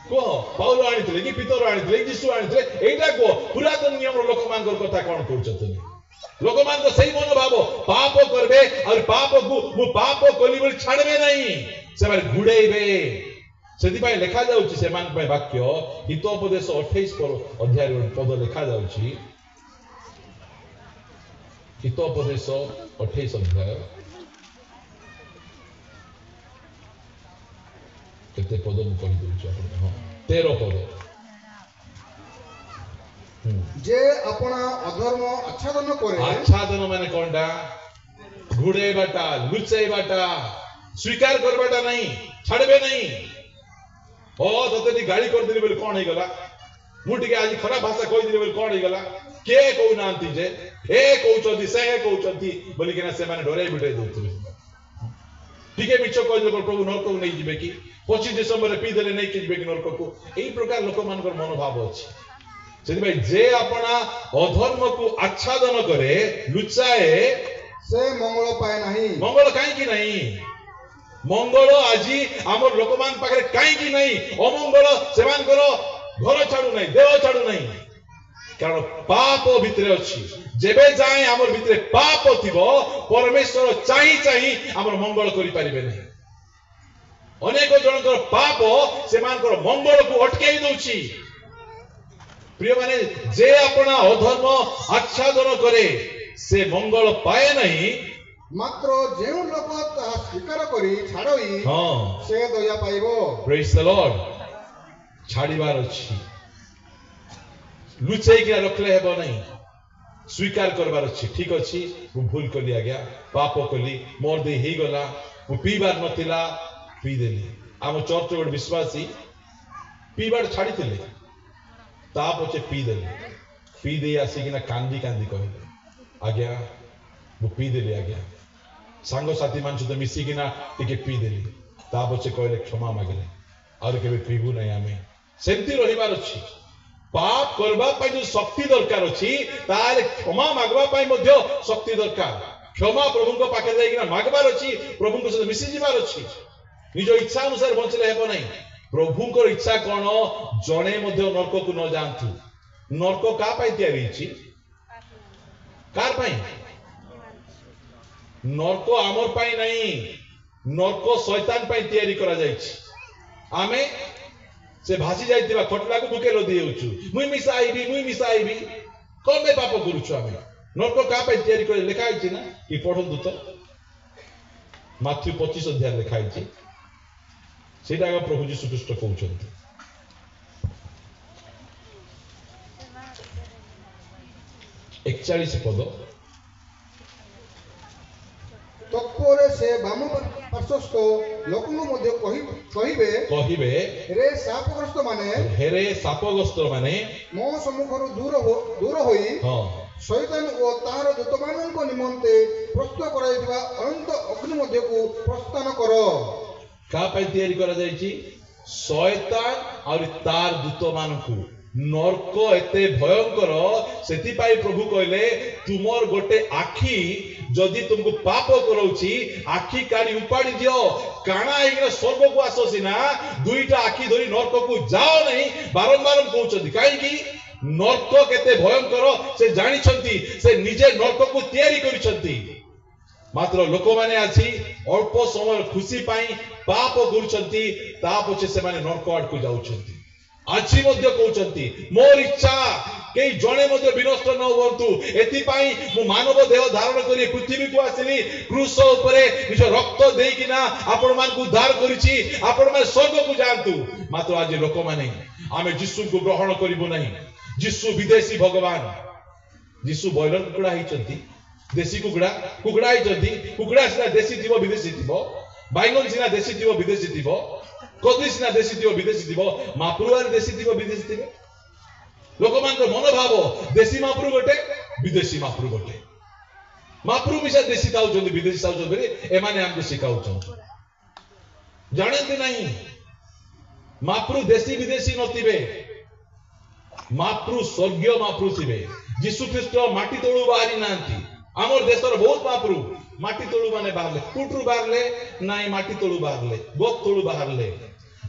को पाउल आनिथिले कि पीतर आनिथिले यीशु आनिथिले एटा को पुरातन नियम रो लोक मानकर कथा कोन कहउछ तुनी लोक मान तो सही मनोभाव पाप करबे और पाप को मु पाप कली बोली छाड़बे नहीं से मारे गुडेइबे सेति पय लिखा जाउछि से मान पय वाक्य हितोपदेश 28 अध्याय पद लिखा जाउछि हितोपदेश 28 अध्याय केते पद मु कहि दउछि आपण हां 13 पद जे अपना अधर्म आच्छादन करे आच्छादन माने कोनटा घुड़ेबाटा लुचेबाटा स्वीकार करबाटा नहीं छाड़बे नहीं ओ तते गाड़ी कर दिली बोले कोन हे गला मु टिके आज खराब भाषा कहि दिली बोले कोन हे गला के कहू नांती जे ए कहउचंती से कहउचंती बोली केना से माने डरे बिटे दउथि टिके मिछ कहले प्रभु नरक को नहीं जिबे कि 25 डिसेंबर पी देले नहीं कि जिबे कि नरक को एई प्रकार लोक मानकर मनोभाव अछि सेति भाई जे अपना अधर्म को आच्छादन करे लुचाए से मंगल पाए नहीं मंगल काई कि नहीं मंगल आजी हमर लोकमान पाखरे काई कि नहीं अमंगल सेमान करो घर छाडू नहीं देह छाडू नहीं कारण पाप भितरे अछि जेबे जाए हमर भितरे पाप थिबो परमेश्वर चाहि चाहि हमर मंगल करि परिबे नहीं अनेक जनकर पाप सेमानकर मंगल को अटकाई दउछि प्रिय माने जे अपना अधर्म आच्छादन करे से मंगल पाए नहीं मात्र जेउ लोक ता स्वीकार करी छाड़ई से दया पाइबो प्रेज द लॉर्ड छाड़ीबार अछि लुचेई के रखले हेबो नहीं स्वीकार करबार अछि ठीक अछि मु भूल कली आ गया पाप कली मोर दे हे गला मु पीबार नथिला पी देली आम चर्च गोटे विश्वासी पीबार छाड़ी थिले ता पछे पी दे आसी किना कांदी कांदी कहले आज्ञा मु पी देली आज्ञा सांग साथी मान सहित मिसी किना टिके पी देली ता पछे कहले क्षमा मागले और केबे पीबू नहीं आमे सेंती रहिबार अछि पाप करबा पई जो शक्ति दरकार अछि ताले क्षमा मागबा पई मध्ये शक्ति दरकार क्षमा प्रभु को पाखे जाई किना मागबार अछि प्रभु को सहित मिसी जिबार अछि निज इच्छा अनुसार बंचले हेबो नहीं प्रभु को इच्छा कोन जणे मध्ये नरक को न जानथु नरक का पई तयारी अछि कार पई नरक आमर पई नहीं नरक शैतान पई तयारी करा जायछि आमे से भासी जाइतिबा खटला को बुके लदी हेउछु मुई मिसाइबी कोन में पाप करूछु आमे नरक का पई तयारी करे लिखा आइछि ना कि पढंतु तो माथ्यू 25 अध्याय लिखा आइछि सेटा प्रभु जीशु ख्रीष्ट कहउछन्ति एकचालीस पद तत्परे से बाम पार्श्वस्थ लोकनु मध्ये कहिबे रे सापग्रस्त माने मो सम्मुखरु दूर होई शैतान ओ तार दूतमानक निमंते प्रस्तुत कराइथिबा अनंत अग्नि मध्ये को प्रस्थान करो का पई तयारी करा जायछि शैतान और तार दूतमानकु नरक एते भयंकर सेति पाई प्रभु कहले तुमर गोटे आखी जदि तुमको पाप करौछि आखी काढी उपाड़ी दियो काना एगरा स्वर्ग को आसो सिना दुईटा आखी धरी नरक को जाओ नहीं बारंबार कहउछथि काई कि नरक केते भयंकर से जानि छथि से निजे नरक को तयारी करिसथि मात्र लोक माने आछि अल्प समय खुशी पाई पाप करूछथि ता पछे से माने नरक आड़ को जाउछथि आछि मध्ये कहउछथि मोर इच्छा के जणे मध्ये विनष्ट न होवंतु एति पाई मु मानव देह धारण करी पृथ्वी को आसिली क्रूस ऊपर निज रक्त देई किना आपण मान को उद्धार करिछि आपण मान स्वर्ग को जानतु मात्र आज लोक माने आमे यीशु को ग्रहण करिबो नहीं यीशु विदेशी भगवान यीशु बॉयलर कुकुड़ा हिचंती देशी कुकुड़ा हिचंती कुकुड़ा सिना देशी थिबो विदेशी थिबो बाइगन सिना देशी थिबो विदेशी थिबो कदली सिना देशी थिबो विदेशी थिबो मापुरुआर देशी थिबो विदेशी थिबो लोक मान को मनोभाव देशी मापुरु गोटे विदेशी मापुरु गोटे मापुरु मिसा देशी खाउछन विदेशी खाउछन बरे एमाने हमको सिखाउछन जानते नहीं मापुरु देशी विदेशी नथिबे मापुरु स्वर्गीय मापुरु थिबे यीशु ख्रीष्ट माटी तळु बाहरी नांती आमर देशर बहुत मापुरु माटी तळु माने बाहरले कुटरु बाहरले नाई माटी तळु बाहरले गोप तळु बाहरले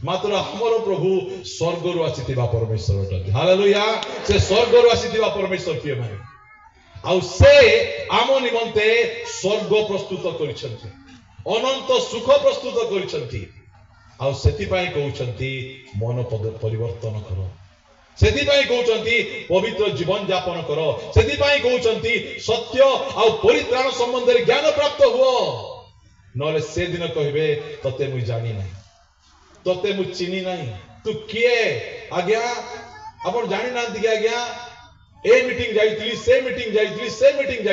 मात्र हमर प्रभु स्वर्गरु आसीथिबा परमेश्वर अटନ୍ତି हालेलुया से स्वर्गरु आसीथिबा परमेश्वर किए माने आउ से आम निमंते स्वर्ग प्रस्तुत करिसथि अनंत सुख प्रस्तुत करिसथि आउ सेति पई कहउछन्ति मन परिवर्तन करो सेति पई कहउछन्ति पवित्र जीवन यापन करो सेति पई कहउछन्ति सत्य आउ परित्राण संबंध रे ज्ञान प्राप्त हुओ नले से दिन कहबे तते मुई जानि नै तते मु चिनी नहीं तू किए आज्ञा अपन जानि नांती कि आज्ञा ए मीटिंग जाइतली से मीटिंग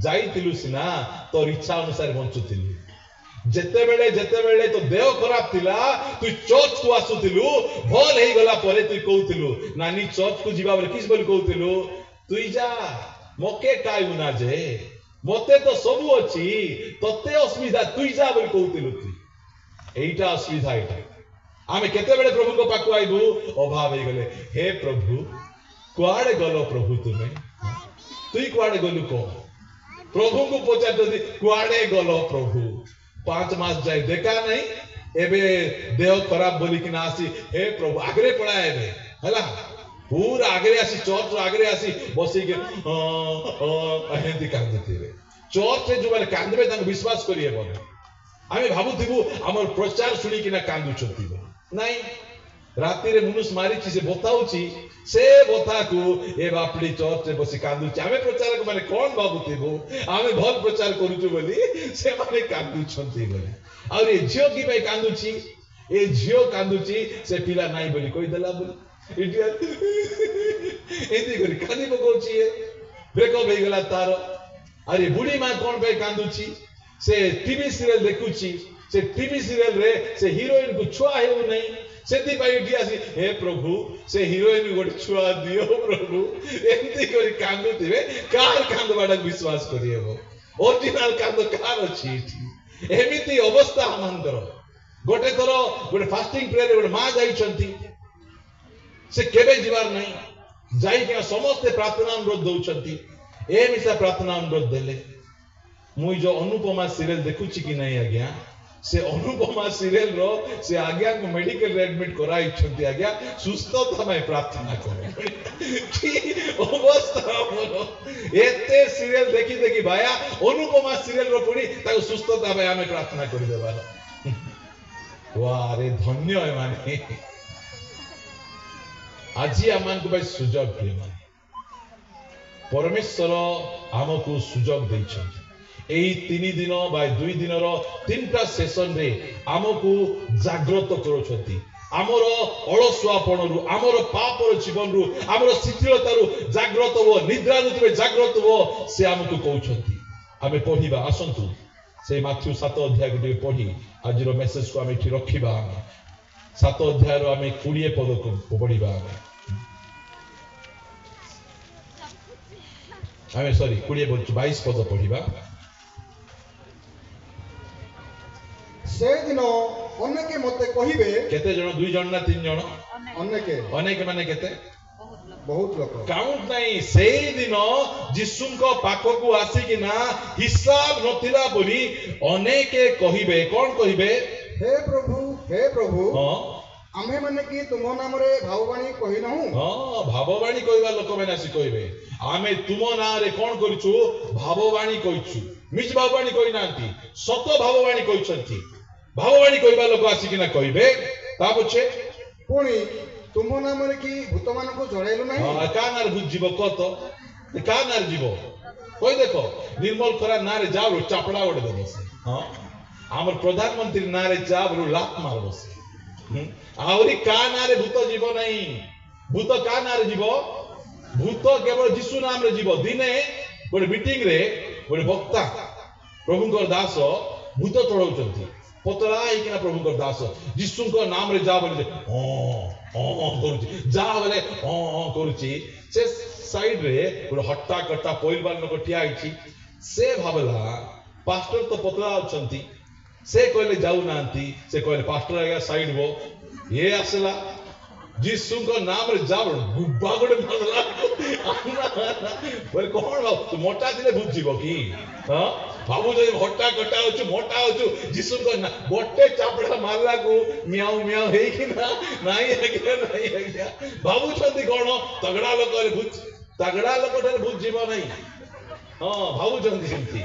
जाइतली सिना तोर इच्छा अनुसार बंचुतिली जेते बेले तो देह खराब थिला तू चर्च को आसुतिलु भल हेई गला परे तू कहउतिलु नानी चर्च को जीवा बले किस बोली कहउतिलु तू जा मके कायु ना जे मते तो सबू अच्छी तत्ते असुविधा तुई जा बोली कहूतिलु तुई एटा असुविधा एटा आमे केते बेले प्रभु को पाकु आइबु अभाव हे गले हे प्रभु कुआडे गलो प्रभु तुमे तुई कुआडे गलु को प्रभु को पचार जदी कुआडे गलो प्रभु 5 मास जाय देखा नहीं एबे देह खराब बोली कि ना आसी हे प्रभु आगरे पड़ा एबे हला पूरा आगरे आसी चर्च आगरे आसी बसी के एंती कांदुथिबे चर्च रे जो माने कांदबे तांको विश्वास करिए बोले आमे भाबुथिबु हमर प्रचार सुनी कि ना कांदुछथि नहीं राति रे मनुष्य मारिछि से बताउछि से बता को ए बापड़ी चर्च रे बसी कांदुछि आमे प्रचारक माने कोन भाबुथिबु आमे भल प्रचार करूछु बोली से माने कांदुछथि बोले और ये झियो की पे कांदुछि ए झियो कांदुछि से पिला नाही बोली कोई देला बोली इडिया एती करी कांदी पकोछि ए ब्रेकअप हे गला तार अरे बुढ़ी मां कोन पे कांदुछि से टीवी सीरियल देखुछि से टीवी सीरियल रे से हीरोइन को छुआ हेउ नहीं सेति पाई इडियासी हे प्रभु से हीरोइन गोटे छुआ दियो प्रभु एती करी कांदुथिबे कार कांदबाडा विश्वास करिएबो ओरिजिनल कांद कार अछि एमिति अवस्था हमनकर गोटे थर गोटे फास्टिंग प्रेयर गोटे मां जाइछंती से केबे जीवार नहीं जाई कि समस्त प्रार्थना अनुरोध दउछंती ए मिसा प्रार्थना अनुरोध देले मुई जो अनुपमा सीरियल देखुछि कि नहीं आज्ञा से अनुपमा सीरियल रो से आज्ञा को मेडिकल एडमिट कराई छंती आज्ञा सुस्थता में प्रार्थना करे की अवस्था मोर एते सीरियल देखि देखि भाया अनुपमा सीरियल रो पुनी ताको सुस्थता में हमें प्रार्थना करि देबार वाह रे धन्य है माने आजी आमान को भाई सुजोग प्रिय माने परमेश्वर हमको सुजोग दैछंती एई 3 दिन बा 2 दिन रो 3टा सेशन रे हमको जागृत करोछंती आमर अलसुआपण रु आमर पापर जीवन रु आमर शिथिलता रु जागृत हो निद्रा ऋतु जागृत हो से हमको कहउछंती आमे पढिबा आसंतु से माथ्यू 7 अध्याय गुटे पढी आज रो मेसेज को आमे ठी रखिबा 7 अध्याय रो आमे 20 पद को पढिबा आमे सॉरी 22 पद पढिबा से दिन अनेके मते कहिबे केते जण 2 जण ना 3 जण अनेके माने केते बहुत लोक काउंट नहीं से दिन जिसुंको पाखो को आसी कि ना हिसाब नथिला बोली अनेके कहिबे कोन कहिबे हे प्रभु हां आमे माने कि तुम नाम रे भाववाणी कहि नहु हां भाववाणी कहिबा लोक माने आसी कहिबे आमे तुम ना रे कोन करिछु भाववाणी कहिछु मिछ भाववाणी कहि नांती सत भाववाणी कहिसंती भाववाणी कहिबा लोक आसी कि ना कहिबे ता पछे पुणी तुम नाम रे कि भूत मान को जड़ाइलो नाही हां कानार भूत जीव कत कानार जीव कोई देखो निर्मल खरा ना रे जाओ चापड़ा ओडे दे से हां हमर प्रधानमंत्री ना रे जाओ लात मार बसे आवरी काना रे भूत जीव नहीं भूत काना रे जीव भूत केवल यीशु नाम रे जीव दिने गोटे मीटिंग रे गोटे वक्ता प्रभुकर दास भूत चढ़ाउछंती पतला आइकिना प्रभुकर दास यीशुकर नाम रे जा बोले करूची जा बोले करूची से साइड रे गोटे हट्टा कट्टा पहिलवान लोक ठिया आइछि से भाबला पास्टर तो पतला अछंती से कहले जाऊ नांती से कहले पास्टर आगे साइड वो ये आसला यीशु को नाम रे जाब गुब्बा गोटे मारला बोले कोन भाव तू मोटा दिले भूत जीव की हां बाबू जे हट्टा कट्टा होछु मोटा होछु यीशु को गोटे चापड़ा मारला को मियाऊ मियाऊ हेई कि ना नाही आज्ञा बाबू छंती कोन तगड़ा लोक रे भूत जीव नहीं हां बाबू छंती सेंती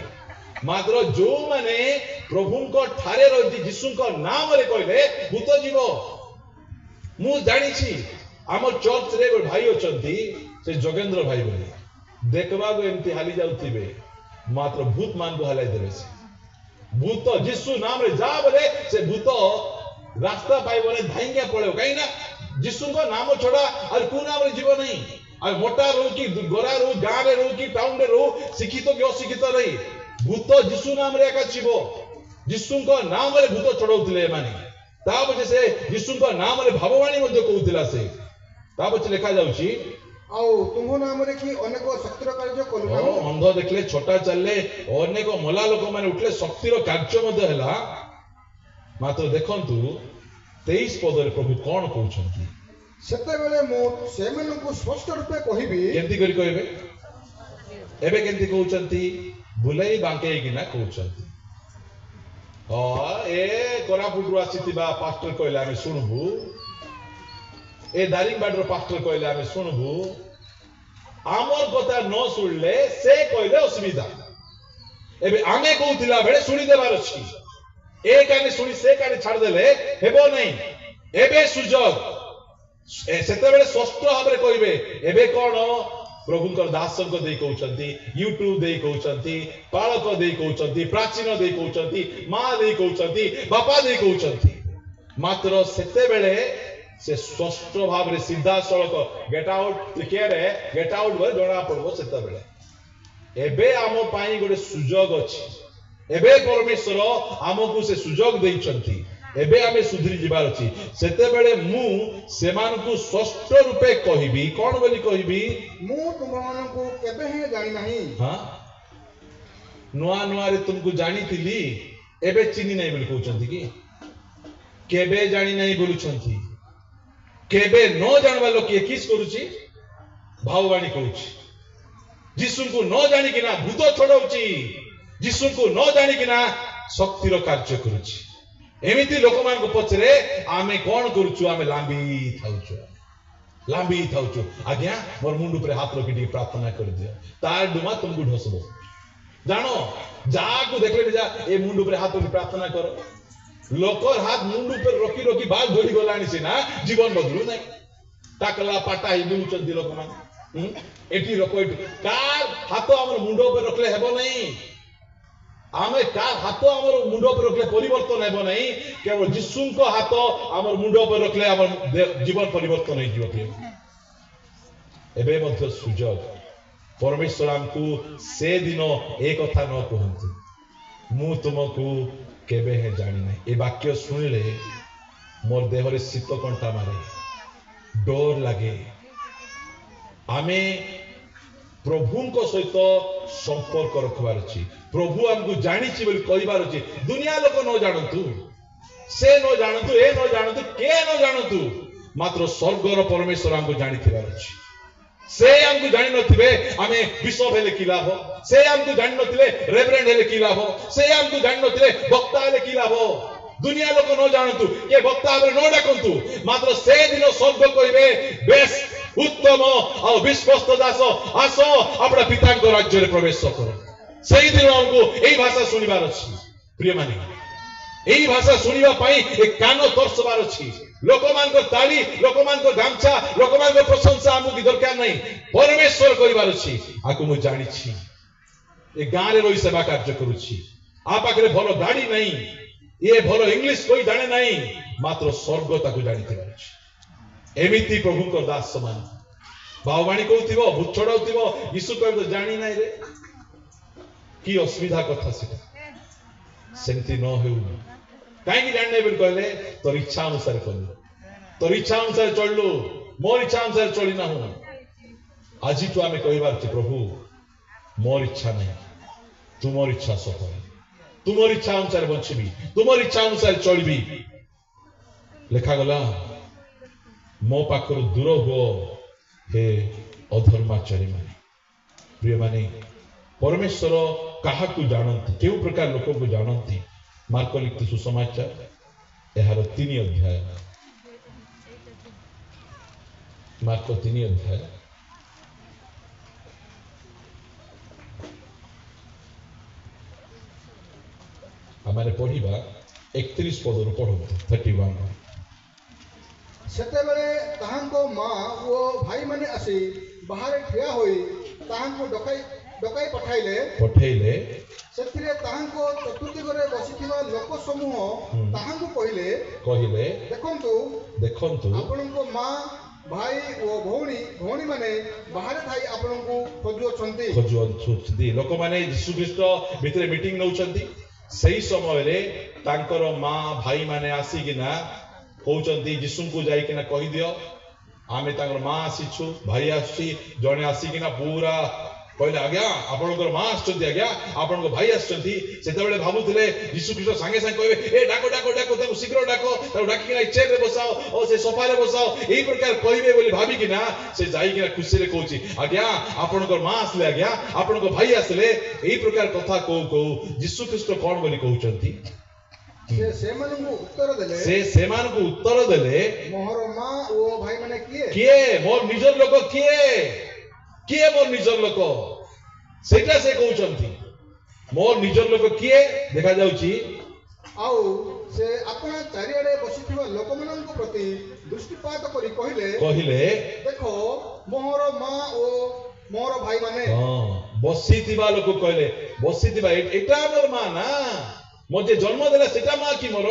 मात्र जो माने प्रभु को ठारे रही यीशु को नाम रे कहले भूत जीव मु जानी छी आम चर्च रे गो भाई अछंती से जोगेंद्र भाई बोली देखबा को एमती हाली जाउथिबे मात्र भूत मान को हलाई देबे से भूत यीशु नाम रे जा बोले से भूत रास्ता पाई बोले धाइंगे पड़े कहीं ना यीशु को नाम छोड़ा और को नाम रे जीव नहीं और मोटा रो की गोरा रो गांव रे रो की टाउन रे रो शिक्षित के अशिक्षित नहीं भूत यीशु नाम रे एका जीव यीशु को नाम रे भूत चढ़ाउथिले माने ता पछे से यीशु को नाम रे भाववाणी मध्ये कहउथिला से ता पछे लिखा जाउची ଆଉ ତୁମ ନାମରେ କି ଅନେକ ଶକ୍ତିର କାର୍ଯ୍ୟ କଲୁ ନାହିଁ। ଅନ୍ଧ ଦେଖିଲେ, ଛୋଟା ଚାଲିଲେ, ଅନେକ ମଲା ଲୋକମାନେ ଉଠିଲେ, ଶକ୍ତିର କାର୍ଯ୍ୟ ମଧ୍ୟ ହେଲା। ମାତ୍ର ଦେଖନ୍ତୁ 23 ପଦରେ ପ୍ରଭୁ କଣ କହୁଛନ୍ତି? ସେତେବେଳେ ମୁଁ ସେମାନଙ୍କୁ ସ୍ପଷ୍ଟ ରୂପେ କହିବି। କେମିତି କରି କହିବେ? ଏବେ କେମିତି କହୁଛନ୍ତି? ବୁଲେଇ ବାଙ୍କେଇକିନା କହୁଛନ୍ତି। ଏ କୋରାପୁଟରୁ ଆସିଥିବା ପାଷ୍ଟର କହିଲେ ଆମେ ଶୁଣିବୁ, ଏ ଦାରିଙ୍ଗବାଡିର ପାଷ୍ଟର କହିଲେ ଆମେ ଶୁଣିବୁ, ଆମର କଥା ନ ଶୁଣିଲେ ସେ କହିଲେ ଅସୁବିଧା। ଏବେ ଆମେ କହୁଥିଲା ବେଳେ ଶୁଣିଦେବାର ଅଛି। ଏ କାନେ ଶୁଣି ସେ କାନେ ଛାଡ଼ିଦେଲେ ହେବ ନାହିଁ। ଏବେ ସୁଯୋଗ, ସେତେବେଳେ ସ୍ପଷ୍ଟ ଭାବରେ କହିବେ। ଏବେ କଣ ପ୍ରଭୁଙ୍କର ଦାସଙ୍କ ଦେଇ କହୁଛନ୍ତି, ୟୁଟ୍ୟୁବ ଦେଇ କହୁଛନ୍ତି, ପାଳକ ଦେଇ କହୁଛନ୍ତି, ପ୍ରାଚୀନ ଦେଇ କହୁଛନ୍ତି, ମା ଦେଇ କହୁଛନ୍ତି, ବାପା ଦେଇ କହୁଛନ୍ତି। ମାତ୍ର ସେତେବେଳେ ସେ ସ୍ପଷ୍ଟ ଭାବରେ ସିଧାସଳଖ ଗେଟ୍ ଆଉଟ୍ କ୍ରିକେଟରେ ଗେଟ୍ ଆଉଟ୍ ବୋଲି ଜଣା ପଡିବ ସେତେବେଳେ। ଏବେ ଆମ ପାଇଁ ଗୋଟେ ସୁଯୋଗ ଅଛି। ଏବେ ପରମେଶ୍ୱର ଆମକୁ ସେ ସୁଯୋଗ ଦେଇଛନ୍ତି। ଏବେ ଆମେ ସୁଧୁରି ଯିବାର ଅଛି। ସେତେବେଳେ ମୁଁ ସେମାନଙ୍କୁ ସ୍ପଷ୍ଟ ରୂପେ କହିବି। କଣ ବୋଲି କହିବି? ମୁଁ ତୁମମାନଙ୍କୁ କେବେ ହିଁ ଜାଣି ନାହିଁ। ନୂଆ ନୂଆରେ ତୁମକୁ ଜାଣିଥିଲି, ଏବେ ଚିହ୍ନି ନାହିଁ ବୋଲି କହୁଛନ୍ତି କି? କେବେ ଜାଣି ନାହିଁ ବୋଲୁଛନ୍ତି। କେବେ ନ ଜାଣିବା ଲୋକ କିସ୍ କରୁଛି? ଭାଉବାଣୀ କହୁଛି। ଯୀଶୁଙ୍କୁ ନ ଜାଣିକିନା ଭୂତ ଛଡଉଛି, ଯୀଶୁଙ୍କୁ ନ ଜାଣିକିନା ଶକ୍ତିର କାର୍ଯ୍ୟ କରୁଛି। ଏମିତି ଲୋକମାନଙ୍କ ପଛରେ ଆମେ କଣ କରୁଛୁ? ଆମେ ଲାମ୍ବି ଥାଉଛୁ। ଆଜ୍ଞା ମୋର ମୁଣ୍ଡ ଉପରେ ହାତ ରଖି ଟିକେ ପ୍ରାର୍ଥନା କରିଦିଅ, ତାର ଡୁମା ତୁମକୁ ଢସବ। ଜାଣ, ଯାହାକୁ ଦେଖିଲେ ଯା ଏ ମୁଣ୍ଡ ଉପରେ ହାତ ରଖି ପ୍ରାର୍ଥନା କର। ଲୋକର ହାତ ମୁଣ୍ଡ ଉପରେ ରଖି ରଖି ବାଲ ଧରି ଗଲାଣି ସିନା, ଜୀବନ ବଦଳୁ ନାହିଁ। টাকলা পাটা ହେଇ ବୁଲୁଛନ୍ତି ଲୋକମାନେ। ଏଠି ଲୋକ ଏଠି କାହାର ହାତ ଆମର ମୁଣ୍ଡ ଉପରେ ରଖିଲେ ହେବ ନାହିଁ। ଆମେ କାହାର ହାତ ଆମର ମୁଣ୍ଡ ଉପରେ ରଖିଲେ ପରିବର୍ତ୍ତନ ହେବ ନାହିଁ। କେବଳ ଯୀଶୁଙ୍କ ହାତ ଆମର ମୁଣ୍ଡ ଉପରେ ରଖିଲେ ଆମର ଜୀବନ ପରିବର୍ତ୍ତନ ହେଇଯିବ। ଏବେ ମଧ୍ୟ ସୁଯୋଗ। ପରମେଶ୍ୱର ଆମକୁ ସେ ଦିନ ଏ କଥା ନ କୁହନ୍ତୁ, ମୁଁ ତୁମକୁ କେବେ ହେଁ ଜାଣି ନାହିଁ। ଏ ବାକ୍ୟ ଶୁଣିଲେ ମୋର ଦେହରେ ଶୀତ କଣ୍ଟା ମାରେ, ଡର ଲାଗେ। ଆମେ ପ୍ରଭୁଙ୍କ ସହିତ ସମ୍ପର୍କ ରଖିବାର ଅଛି। ପ୍ରଭୁ ଆମକୁ ଜାଣିଛି ବୋଲି କହିବାର ଅଛି। ଦୁନିଆ ଲୋକ ନ ଜାଣନ୍ତୁ, ସେ ନ ଜାଣନ୍ତୁ, ଏ ନ ଜାଣନ୍ତୁ, କେ ନ ଜାଣନ୍ତୁ, ମାତ୍ର ସ୍ୱର୍ଗର ପରମେଶ୍ୱର ଆମକୁ ଜାଣିଥିବାର ଅଛି। ସେ ଆମକୁ ଜାଣିନଥିବେ ଆମେ ବିଶପ ହେଲେ କି ଲାଭ? ସେ ଆମକୁ ଜାଣିନଥିଲେ ରେଭରେଣ୍ଡ ହେଲେ କି ଲାଭ? ସେ ଆମକୁ ଜାଣିନଥିଲେ ବକ୍ତା ହେଲେ କି ଲାଭ? ଦୁନିଆ ଲୋକ ନ ଜାଣନ୍ତୁ, କିଏ ବକ୍ତା ଭାବରେ ନ ଡାକନ୍ତୁ, ମାତ୍ର ସେ ଦିନ ସ୍ୱର୍ଗ କହିବେ, ବେଶ ଉତ୍ତମ ଆଉ ବିଶ୍ୱସ୍ତ ଦାସ, ଆସ ଆପଣ ପିତାଙ୍କ ରାଜ୍ୟରେ ପ୍ରବେଶ କର। ସେଇଦିନ ଆମକୁ ଏଇ ଭାଷା ଶୁଣିବାର ଅଛି। ପ୍ରିୟମାନେ, ଏଇ ଭାଷା ଶୁଣିବା ପାଇଁ ଏ କାନ ତର୍ସବାର ଅଛି। ଲୋକମାନଙ୍କ ତାଳି, ଲୋକମାନଙ୍କ ଗାମଛା, ଲୋକମାନଙ୍କ ପ୍ରଶଂସା ଆମକୁ ଦରକାର ନାହିଁ। ପରମେଶ୍ୱର କରିବାର ଅଛି, ଆକୁ ମୁଁ ଜାଣିଛି। ଏ ଗାଁରେ ରହି ସେବା କାର୍ଯ୍ୟ କରୁଛି, ଆ ପାଖରେ ଭଲ ଗାଡି ନାହିଁ, ଇଏ ଭଲ ଇଂଲିଶ କହି ଜାଣେ ନାହିଁ, ମାତ୍ର ସ୍ୱର୍ଗ ତାକୁ ଜାଣିଥିବାର ଅଛି। ଏମିତି ପ୍ରଭୁଙ୍କ ଦାସ ମାନେ ଭାଉବାଣୀ କହୁଥିବ, ଭୂତ ଛଡାଉଥିବ, ଯୀଶୁ କହିବ ଜାଣି ନାହିଁ ରେ। କି ଅସୁବିଧା କଥା ସେଟା। ସେମିତି ନ ହେଉ। କାହିଁକି ଜାଣିନାହିଁ ବୋଲି କହିଲେ, ତୋର ଇଚ୍ଛା ଅନୁସାରେ କଲୁ, ତୋର ଇଚ୍ଛା ଅନୁସାରେ ଚଳିଲୁ, ମୋର ଇଚ୍ଛା ଅନୁସାରେ ଚଳି ନାହୁଁ। ଆଜିଠୁ ଆମେ କହିବାର ଅଛି, ପ୍ରଭୁ ମୋର ଇଚ୍ଛା ନାହିଁ, ତୁମର ଇଚ୍ଛା ସଫଳ। ତୁମର ଇଚ୍ଛା ଅନୁସାରେ ବଞ୍ଚିବି, ତୁମର ଇଚ୍ଛା ଅନୁସାରେ ଚଳିବି। ଲେଖାଗଲା, ମୋ ପାଖରୁ ଦୂର ହୁଅ ହେ ଅଧର୍ମାଚାରୀ ମାନେ। ପ୍ରିୟମାନେ, ପରମେଶ୍ୱର କାହାକୁ ଜାଣନ୍ତି, କେଉଁ ପ୍ରକାର ଲୋକଙ୍କୁ ଜାଣନ୍ତି? ମାର୍କ ଲିଖିତ ସୁସମାଚାର ଏହାର 3 ଅଧ୍ୟାୟ, ମାର୍କ 3 ଅଧ୍ୟାୟ ଆମେ ପଢିବା 31 ପଦରୁ ପଢନ୍ତୁ। 31। ସେତେବେଳେ ତାହାଙ୍କ ମା ଓ ଭାଇମାନେ ଆସି ବାହାରେ ଠିଆ ହୋଇ ତାହାଙ୍କୁ ଡକାଇ ପଠାଇଲେ। ସେଥିରେ ତାହାଙ୍କ ଚତୁର୍ଦିଗରେ ବସିଥିବା ଲୋକ ସମୂହ ତାହାଙ୍କୁ କହିଲେ, ଦେଖନ୍ତୁ ଆପଣଙ୍କ ମା, ଭାଇ ଓ ଭଉଣୀମାନେ ବାହାରେ ଥାଇ ଆପଣଙ୍କୁ ଖୋଜୁଅଛନ୍ତି। ଲୋକମାନେ ଯୀଶୁ ଖ୍ରୀଷ୍ଟ ଭିତରେ ମିଟିଂ ନଉଛନ୍ତି। ସେଇ ସମୟରେ ତାଙ୍କର ମା ଭାଇ ମାନେ ଆସିକିନା କହୁଛନ୍ତି, ଯୀଶୁଙ୍କୁ ଯାଇକିନା କହିଦିଅ आमे तांगर मां आसीछु भाई आसी जने आसीकिना पूरा कहले आज्ञा आपनकर मां आछंती आज्ञा आपनकर भाई आछंती सेते बेले भाबुथिले यीशु ख्रीष्ट संगे संगे कहबे ए डाको डाको डाको ताको शीघ्र डाको ताको डाकिना चेयर रे बसाओ ओ से सोफा रे बसाओ एई प्रकार कहबे बोली भाबिकिना से जाईकिना खुशी रे कहूची आज्ञा आपनकर मां आसले आज्ञा आपनकर भाई आसले एई प्रकार कथा कहू यीशु ख्रीष्ट कोन बोली कहउचंती से सेमानकु उत्तर देले मोहर मां ओ भाई माने किए मोर निजर लोक किए मोर निजर लोक सेटा से कहउचंती मोर निजर लोक किए देखा जाउची आउ से अपना चारिआडे बसिथिबा लोकमाननक प्रति दृष्टिपात करी कहिले देखो मोहर मां ओ मोर भाई माने बसिथिबा लोक कहले बसिथिबा एटा मोर मां ना मोजे जन्म देला सेटा मां की मोर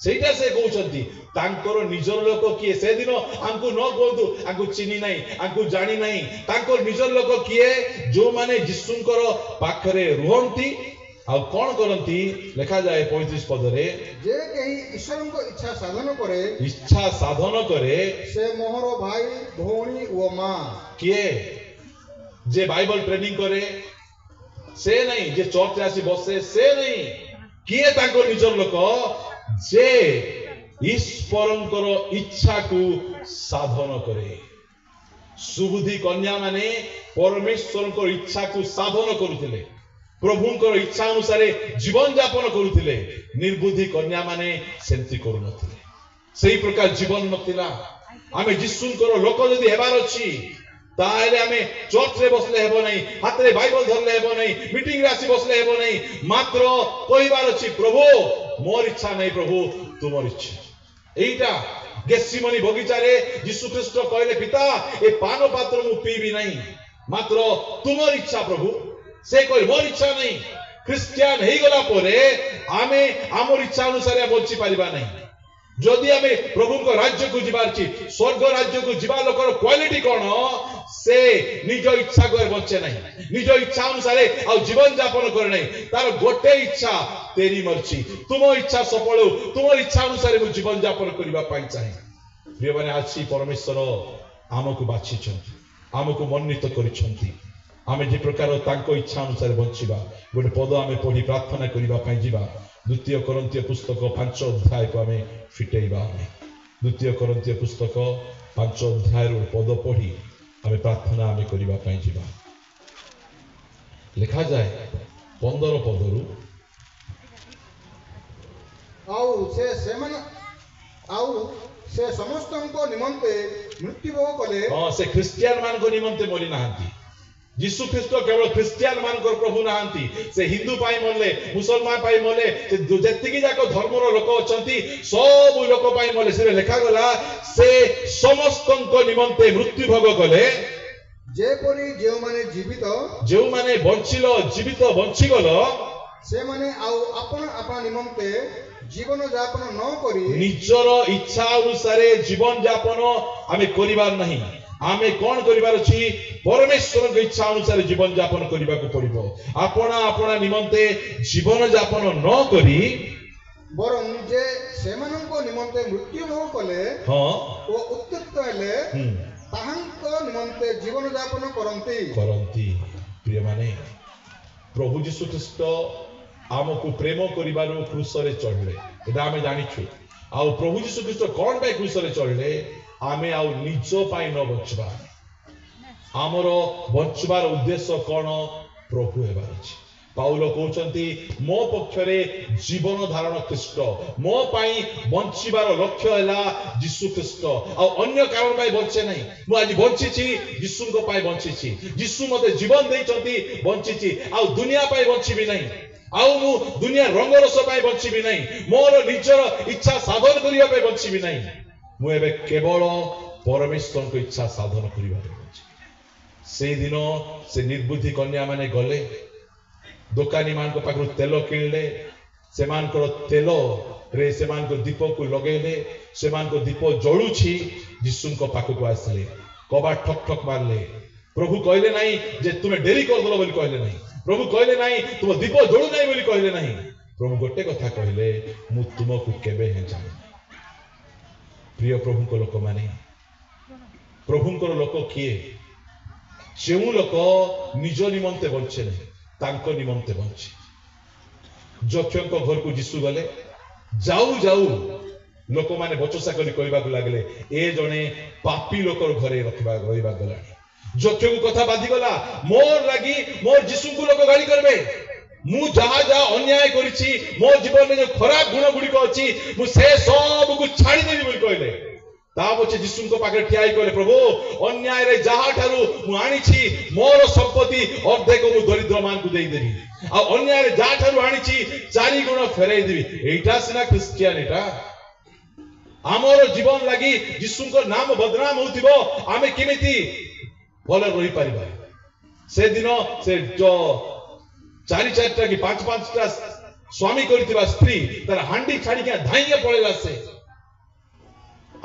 सेटा से कहउचंती तांकर निजर लोक किए से दिन आंकु न कहतु आंकु चिनी नाही आंकु जानि नाही तांकर निजर लोक किए जो माने यीशुंकर पाखरे रुहंती आ कोन करंती लिखा जाए 35 पद रे जे केही ईश्वरक इच्छा साधन करे से मोहर भाई भौणी ओ मां किए जे बाइबल ट्रेनिंग करे से नहीं जे चर्च आसी बसे से नहीं किए तांकर निजर लोक जे ईश्वरंकर इच्छा को साधन करे सुबुद्धि कन्या माने परमेश्वरंकर इच्छा को साधन करुथिले प्रभुंकर इच्छा अनुसार जीवन यापन करुथिले निर्बुद्धि कन्या माने सेंति करू नथिले सेही प्रकार जीवन नथिला आमे यीशुंकर लोक जदि हेबार अछि ताले आमे चर्च रे बसले हेबो नहीं हाथ रे बाइबल धरले हेबो नहीं मीटिंग रे आसी बसले हेबो नहीं मात्र कहिबार अछि प्रभु मोर इच्छा नहीं प्रभु तुमर इच्छा एइटा गेसिमनी बगीचा रे यीशु ख्रीष्ट कहले पिता ए पान पात्र मु पीबी नहीं मात्र तुमर इच्छा प्रभु से कहि मोर इच्छा नहीं क्रिश्चियन हेई गला परे आमे आमर इच्छा अनुसार बंची परिबा नहीं जदि आमे प्रभु को राज्य को जिबार छी स्वर्ग राज्य को जिबा लोकर क्वालिटी कोन से निज इच्छा को बचे नहीं निज इच्छा अनुसार आ जीवन यापन करे नहीं तार गोटे इच्छा तेरी मर्जी तुम इच्छा सफल हो तुम इच्छा अनुसार मु जीवन यापन करबा पाई चाहे प्रिय माने आछि परमेश्वर आमको बाछि छथि आमको मननीत करिसथि आमे जे प्रकार तांको इच्छा अनुसार बंचिबा गोटे पद आमे पढी प्रार्थना करबा पाई जिबा द्वितीय कोरिन्थीय पुस्तक 5 अध्याय को आमे फिटेइबा द्वितीय कोरिन्थीय पुस्तक 5 अध्याय रो पद पढी आमे प्रार्थना आमे करबा पाई जिबा लिखा जाए 15 पदरु आउ से समस्तंको निमंते मृत्यु भोग कले से क्रिश्चियन मान को निमंते मरि नाहंती यीशु ख्रीष्ट केवल क्रिश्चियन मानकर प्रभु नाहंती से हिंदू पाई मरले मुसलमान पाई मरले से जतिकी जाको धर्मर लोक अछंती सब लोक पाई मरले से लेखा गला से समस्तंको निमंते मृत्यु भोग कले जेपरि जेउ माने बंचिलो जीवित बंची गलो से माने आउ आपन निमंते जीवन यापन न करी निजर इच्छा अनुसार जीवन यापन आमे करिबार नहीं आमे कोन करिबार अछि परमेश्वर के इच्छा अनुसार जीवन यापन करिबा को पड़िबो आपना निमंते जीवन यापन न करी बरं जे सेमानंको निमंते मृत्यु भोग कले ओ उत्थित हेले ताहांको निमंते जीवन यापन करंती प्रिय माने प्रभु यीशु ख्रीष्ट आमको प्रेम करिबारो क्रूस रे चढ़ले एटा आमे जानिछु आ प्रभु यीशु ख्रीष्ट कोन पे क्रूस रे चढ़ले आमे आउ निज पाई न बचबा आमर बचबार उद्देश्य कौन प्रभु हेबार अछि पाउल कहउचंती मो पक्षरे जीवन धारण ख्रीष्ट मो पाई बंचिबार लक्ष्य हैला यीशु ख्रीष्ट आ अन्य कारण पाई बंचे नहीं मु आज बंची छी यीशु को पाई बंची छी यीशु मते जीवन देइचंती बंची छी आ दुनिया पाई बंची भी नहीं आउ मु दुनिया रंगरस पाई बंची भी नहीं मोर निजर इच्छा साधन करिया पाई बंची भी नहीं मु एबे केवल परमेश्वर को इच्छा साधन करिबार अछि से दिन से निर्बुद्धि कन्या माने गले दुकानी मान को पाखरु तेल किनले से मान को तेल रे से मान को दीप को लगेले से मान को दीप जळुछि यीशु को पाख को आसले कबा ठक ठक मारले प्रभु कहले नहीं जे तुमे डेरी कर दलो बोली कहले नहीं प्रभु कहले नहीं तुम दीप जळु नहीं बोली कहले नहीं प्रभु गोटे कथा कहले मु तुमको केबे हे जाने प्रिय प्रभु को लोक माने प्रभुंकर लोक किए जो लोक निज निमंते बंचे नहीं तांको निमंते बंचे जक्षों घर को जीशु गले जाऊ जाऊ लोक माने बचसा करी कहबा को लागले ए जने पापी लोकर घरे रखबा रहबा गलानी जक्ष को कथा बाधी गला मोर लागी मोर जीशु को लोक गाली करबे मु जहा जहा अन्याय करिछि मो जीवन में जो खराब गुण गुडी को अछि मु से सब को छाड़ी देबी बोल कहले ता पछे जीशु को पाखे ठियाई कहले प्रभु अन्याय रे जहा ठारू मु आनिछि मोर संपत्ति अर्धेक मु दरिद्र मान को देई देबी आ अन्याय रे जहा ठारू आनिछि 4 गुण फेराई देबी एटा सिना क्रिश्चियन एटा आमर जीवन लगी जीशु नाम बदनाम होतिबो आमे केमिति भल रही पारिबा से दिन से जो 4-4टा कि 5-5टा स्वामी करथिबा स्त्री तार हांडी छाड़ी के धाइया पळेला से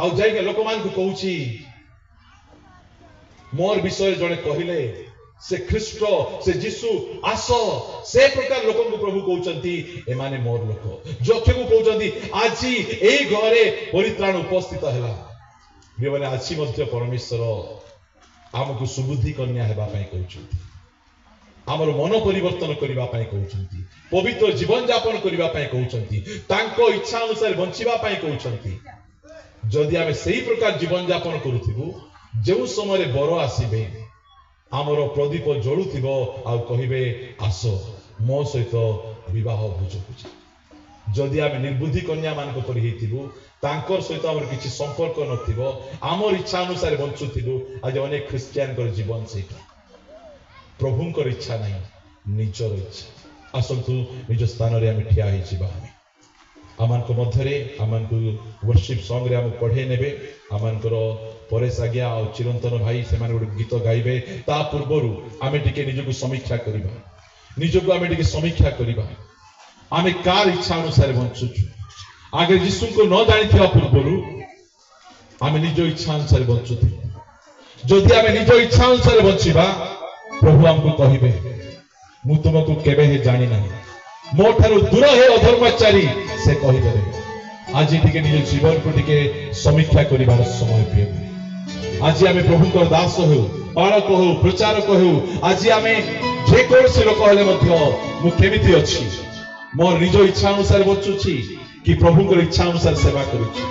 आ जाई के लोक मान को कहूची मोर विषय जने कहिले से ख्रीष्ट से जीशु आस से प्रकार लोक को प्रभु कहउचंती ए माने मोर लोक जक्ष को कहउचंती आजी एई घरे परित्राण उपस्थित हैला जे माने आछि मध्य परमेश्वर आमको सुबुद्धि कन्या हेबा पई कहउचंती आमर मन परिवर्तन करबा पई कहउचंती पवित्र जीवन यापन करबा पई कहउचंती तांको इच्छा अनुसार बंचिबा पई कहउचंती जदि आमे सेही प्रकार जीवन यापन करूथिबु जेउ समय बर आसीबे आमर प्रदीप जलुथिबो आ कहिबे आस मो सहित विवाह भोज जदि आमे निर्बुद्धि कन्या मान को परि हेतिबु तांकर सहित आमर किछि संपर्क नथिबो आमर इच्छा अनुसार बंचुथिबु आज अनेक क्रिश्चियन कर जीवन सेटा प्रभुंकर इच्छा नहीं निजर इच्छा आसंतु निज स्थान रे आमे ठिया हिजिबा आमान को मध्यरे आमान को वर्शिप सॉन्ग रे आम पढ़े नेबे आमान को परेश आज्ञा और चिरंतन भाई से माने गोटे गीत गाइबे ता पूर्वरु आमे टिके निजको समीक्षा करिबा निजको आमे टिके समीक्षा करिबा आमे कार इच्छा अनुसार बंचुछु आगे यीशु को न जानिथिबा पूर्वरु आमे निज इच्छा अनुसार बंचुथि जदि आमे निज इच्छा अनुसार बंचिबा प्रभु हमको कहिबे मु तुमको केबे हे जानि नाही मो ठारू दूर हे अधर्मचारी से कहिबे आज टिके निज जीवन को टिके समीक्षा करिबार समय प्रिय आज आमे प्रभु को दास हो बालक हो प्रचारक हो आज आमे जे कोर्स लोक हले मध्य मु केमिति अछि मोर निज इच्छा अनुसार बचुछि कि प्रभु को इच्छा अनुसार सेवा करूछि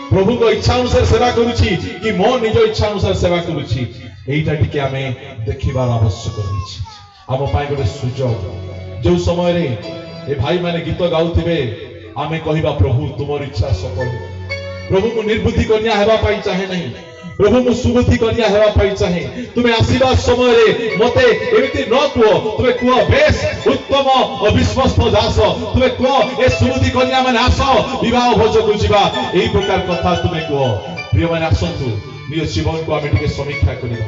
प्रभु को इच्छा अनुसार सेवा करूछि कि मो निज इच्छा अनुसार सेवा करूछि एटा टिके आमे देखिबार आवश्यक रहिछि आम पाई गोटे सुजोग जो समय रे ए भाई माने गीत गाउथिबे आमे कहिबा प्रभु तुमर इच्छा सफल प्रभु मु निर्बुद्धि कन्या हेबा पाई चाहे नहीं प्रभु मु सुबुद्धि कन्या हेबा पाई चाहे तुमे आसीबा समय रे मते एमिति न कुओ तुमे कुओ बेस उत्तम अविश्वस्त दास तुमे कुओ ए सुबुद्धि कन्या माने आसो विवाह भोज को जिबा एई प्रकार कथा तुमे कुओ प्रिय माने आसंतु निज जीवन को आमे टिके समीक्षा करिबा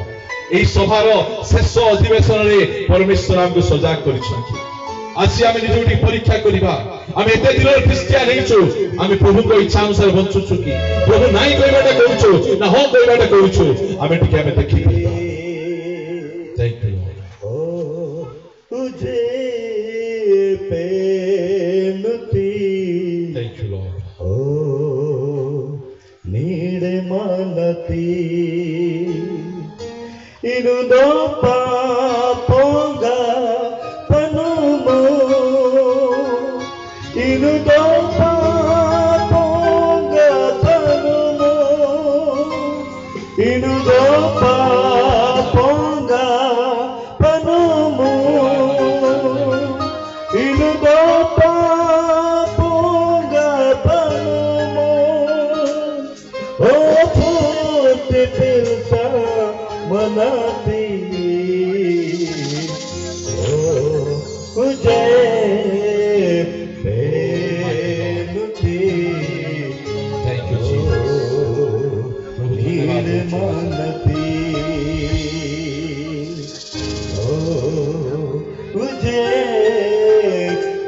एई सभार शेष अधिवेशन रे परमेश्वर हमको सजाग करिसंती आज आमे निजोटी परीक्षा करिबा आमे एते दिन क्रिश्चियन हेचु आमे प्रभु को इच्छा अनुसार बंचुछु कि प्रभु नाही कहबाटा कहउछु ना हो कहबाटा कहउछु आमे टिके आमे देखि थैंक यू ओ तुझे पेनती थैंक यू लॉर्ड ओ नीड़े मानती इनुदो पापोंगा पनुमो इनुदो पापोंगा पनुमो इनुदो पापोंगा पनुमो इनुदो पापोंगा पनुमो ओ फूट तिलसा मनाती ओ जय बेनुती थैंक यू नीर मानती ओ जय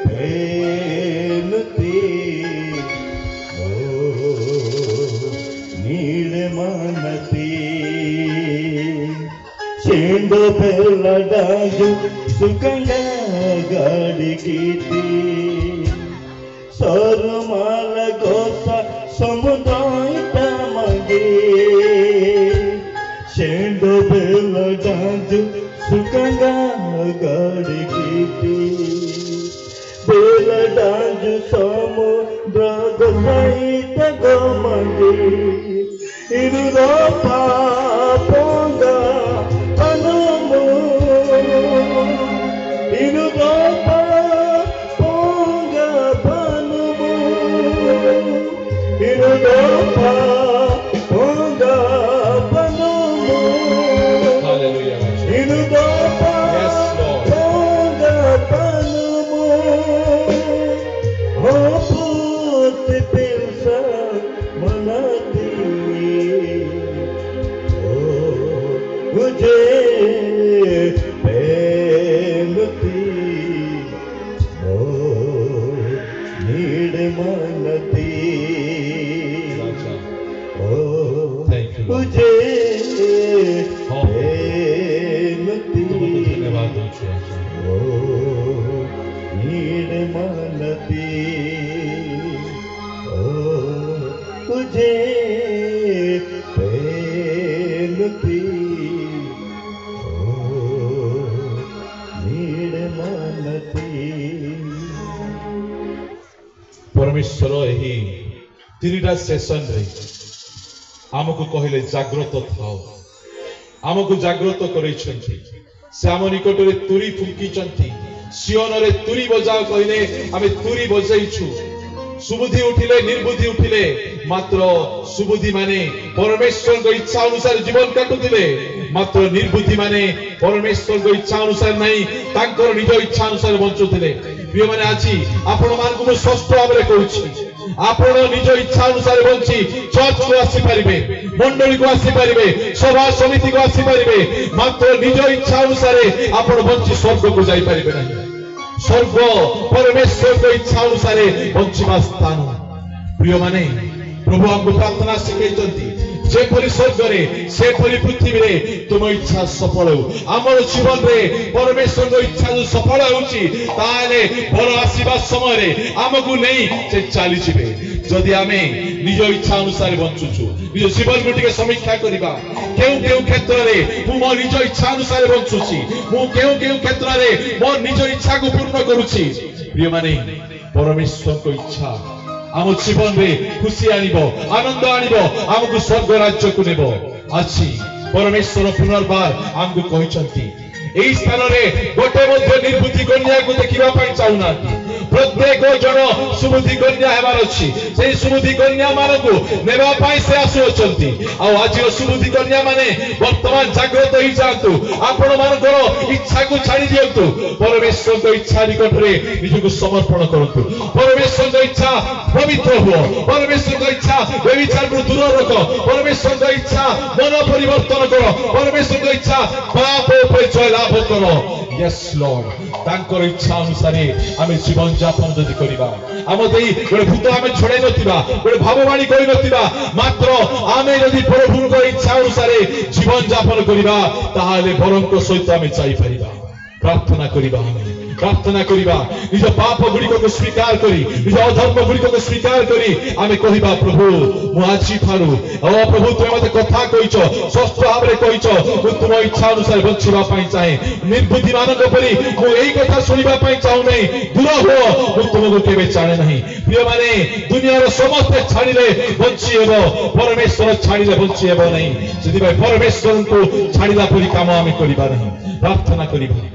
बेनुती नीर मानती शेंडो पेला डांजु सुकंगा गाड़ी कीती सरमाल गोसा समुदाय तमगे बेला डांजु समुद्र सहित गमगे इरुरो पापोंगा पनमो इरुरो पापोंगा पनमो इरुरो पापोंगा पनमो Hallelujah. इरुरो Yes, Lord. पापोंगा पनमो हो पुत पिलसा मनाती मुझे प्रेमती ओ नीड मनती Raja. Oh Thank you, Lord. मुझे हाँ। प्रेमती तुमको धन्यवाद दूं राजा। ओ नीड मनती ओ तुझे प्रेमती ओ नीड मनती परमेश्वर यही तीनटा सेशन रे आमको कहले जागृत थाओ आमको जागृत करैछंती से आम निकट रे तुरी फुंकीचंती सियोन रे तुरी बजाओ कहले आमे तुरी बजाइछु सुबुद्धि उठिले निर्बुद्धि उठिले मात्र सुबुद्धि माने परमेश्वर को इच्छा अनुसार जीवन काटुतिले मात्र निर्बुद्धि माने परमेश्वर को इच्छा अनुसार नहीं तांकर निज इच्छा अनुसार बंचुतिले प्रिय माने आछि आपण मानकु मु स्पष्ट भाबरे कहूछि आपण निज इच्छा अनुसार बंची चर्च को आसी परिबे मंडली को आसी परिबे सभा समिति को आसी परिबे मात्र निज इच्छा अनुसार आपण बंची स्वर्ग को जाई परिबे नहीं स्वर्ग परमेश्वर को इच्छा अनुसार बंचिबा स्थान प्रिय माने प्रभु हमको प्रार्थना शिखैचंती जेपरी स्वर्ग रे सेपरी पृथ्वी रे तुम इच्छा सफल हो आमर जीवन रे परमेश्वर को इच्छा जो सफल होउची ताले बर आसीबा समय रे हमकु नहीं से चाली जिबे जदि आमे निज इच्छा अनुसार बंचुछु निज जीवन को टिके समीक्षा करिबा केउ क्षेत्र रे मु मो निज इच्छा अनुसार बंचुछि मु केउ क्षेत्र रे मो निज इच्छा को पूर्ण करूछि प्रिय माने परमेश्वर को इच्छा आम जीवन रे खुशी आनिबो आनंद आनिबो हमकु स्वर्ग राज्य को नेबो अछि परमेश्वर पुनर्बार हमकु कहिसंती एई स्थान रे गोटे मध्ये निर्बुद्धि कन्या को देखिबा पई चाहुना प्रत्येक जन सुबुद्धि कन्या हेबार अछि सेई सुबुद्धि कन्या मानकु नेबा पई से आसुचंती आ आज सुबुद्धि कन्या माने वर्तमान जागृत होई जातु आपण मानकर इच्छा को छाड़ी दियंतु परमेश्वर को इच्छा निकट रे निजको समर्पण करंतु परमेश्वर को इच्छा पवित्र हो परमेश्वर को इच्छा व्यभिचार को दूर रखो परमेश्वर को इच्छा मन परिवर्तन करो परमेश्वर को इच्छा पाप पर जय लाभ करो यस लॉर्ड तांकर इच्छा अनुसार आमे जीवन यापन जदि करिबा आम देई गोटे भूत आमे छड़ाई नथिबा गोटे भाववाणी करि नथिबा मात्र आमे जदि प्रभुଙ୍କ इच्छा अनुसार जीवन यापन करिबा ताहाले बरंक सहित आमे चाहि परिबा प्रार्थना करिबा प्रार्थना करिबा निज पाप गुड़िक को स्वीकार करी निज अधर्म गुड़िक को स्वीकार करी आमे कहिबा प्रभु मु आछि थारु ओ प्रभु तुम मते कथा कहिचो स्पष्ट भाबरे कहिचो मु तुम इच्छा अनुसार बंचिबा पई चाहे निर्बुद्धि मानक परि मु एई कथा सुनिबा पई चाहू नै दूर हो मु तुमको केबे चाहे नहीं प्रिय माने दुनिया रो समस्त छाड़िले बंची हेबो परमेश्वर छाड़िले बंची हेबो नहीं सेति भाई परमेश्वर को छाड़िला परि काम आमे करिबा नहीं प्रार्थना करिबा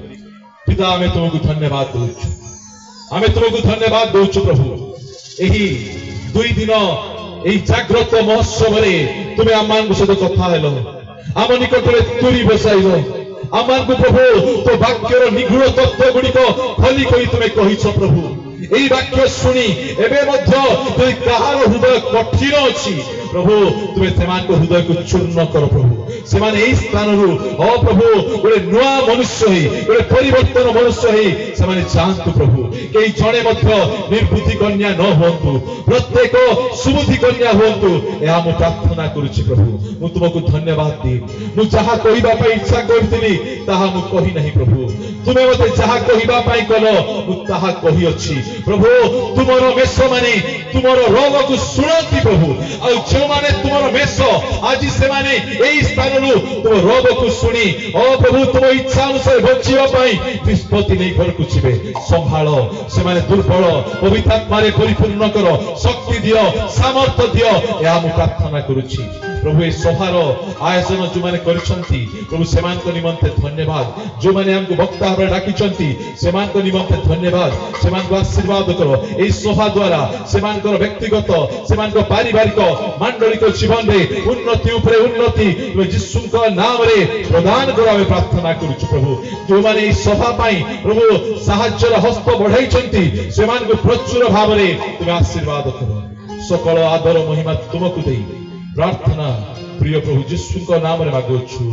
पिता आमे तुमको धन्यवाद दूछु आमे तुमको धन्यवाद दूछु प्रभु एही दुई दिन एही जागृत महोत्सव रे तुमे आमान को सहित कथा हेलो आम निकट रे तुरी बसाइलो आमान को प्रभु तो वाक्यर निगूढ़ तत्व गुड़िक खोली कहि तुमे कहिছো प्रभु एही वाक्य सुनी एबे मध्य जदि कहार हृदय कठिन अछि प्रभु तुमे सेमान को हृदय को चूर्ण कर प्रभु सेमान एही स्थान रु ओ प्रभु गोटे नुआ मनुष्य ही गोटे परिवर्तन मनुष्य ही सेमान जानतु प्रभु केही जणे मध्य निर्बुद्धि कन्या न होंतु प्रत्येक सुबुद्धि कन्या होंतु एहा मु प्रार्थना करूछि प्रभु मु तुमको धन्यवाद दी मु जहा कहिबा पई इच्छा करथिली ताहा मु कहि नहीं प्रभु तुमे मते जहा कहिबा पई कलो मु ताहा कहि अछि प्रभु तुमरो मेष माने तुमरो रोग को सुनती प्रभु ଆଉ ଯେଉଁମାନେ ତୁମର ମେଷ ଆଜି ସେମାନେ ଏହି ସ୍ଥାନରୁ ତୁମ ରୋଗକୁ ଶୁଣି ଓ ପ୍ରଭୁ ତୁମ ଇଚ୍ଛା ଅନୁସାରେ ବଞ୍ଚିବା ପାଇଁ ନିଷ୍ପତ୍ତି ନେଇ ଘରକୁ ଯିବେ। ସମ୍ଭାଳ, ସେମାନେ ଦୁର୍ବଳ ପବିତ୍ର ଆତ୍ମାରେ ପରିପୂର୍ଣ୍ଣ କର, ଶକ୍ତି ଦିଅ, ସାମର୍ଥ୍ୟ ଦିଅ, ଏହା ମୁଁ ପ୍ରାର୍ଥନା କରୁଛି। ପ୍ରଭୁ ଏ ସଭାର ଆୟୋଜନ ଯେଉଁମାନେ କରିଛନ୍ତି ପ୍ରଭୁ ସେମାନଙ୍କ ନିମନ୍ତେ ଧନ୍ୟବାଦ। ଯେଉଁମାନେ ଆମକୁ ବକ୍ତା ଭାବରେ ଡାକିଛନ୍ତି ସେମାନଙ୍କ ନିମନ୍ତେ ଧନ୍ୟବାଦ। ସେମାନଙ୍କୁ ଆଶୀର୍ବାଦ କର। ଏହି ସଭା ଦ୍ୱାରା ସେମାନଙ୍କର ବ୍ୟକ୍ତିଗତ, ସେମାନଙ୍କ ପାରିବାରିକ, ମାଣ୍ଡଳିକ ଜୀବନରେ ଉନ୍ନତି ଉପରେ ଉନ୍ନତି ତୁମେ ଯୀଶୁଙ୍କ ନାମରେ ପ୍ରଦାନ କର ଆମେ ପ୍ରାର୍ଥନା କରୁଛୁ। ପ୍ରଭୁ ଯେଉଁମାନେ ଏହି ସଭା ପାଇଁ ପ୍ରଭୁ ସାହାଯ୍ୟର ହସ୍ତ ବଢାଇଛନ୍ତି ସେମାନଙ୍କୁ ପ୍ରଚୁର ଭାବରେ ତୁମେ ଆଶୀର୍ବାଦ କର। ସକଳ ଆଦର ମହିମା ତୁମକୁ ଦେଇ ପ୍ରାର୍ଥନା ପ୍ରିୟ ପ୍ରଭୁ ଯୀଶୁଙ୍କ ନାମରେ ମାଗୁଛୁ।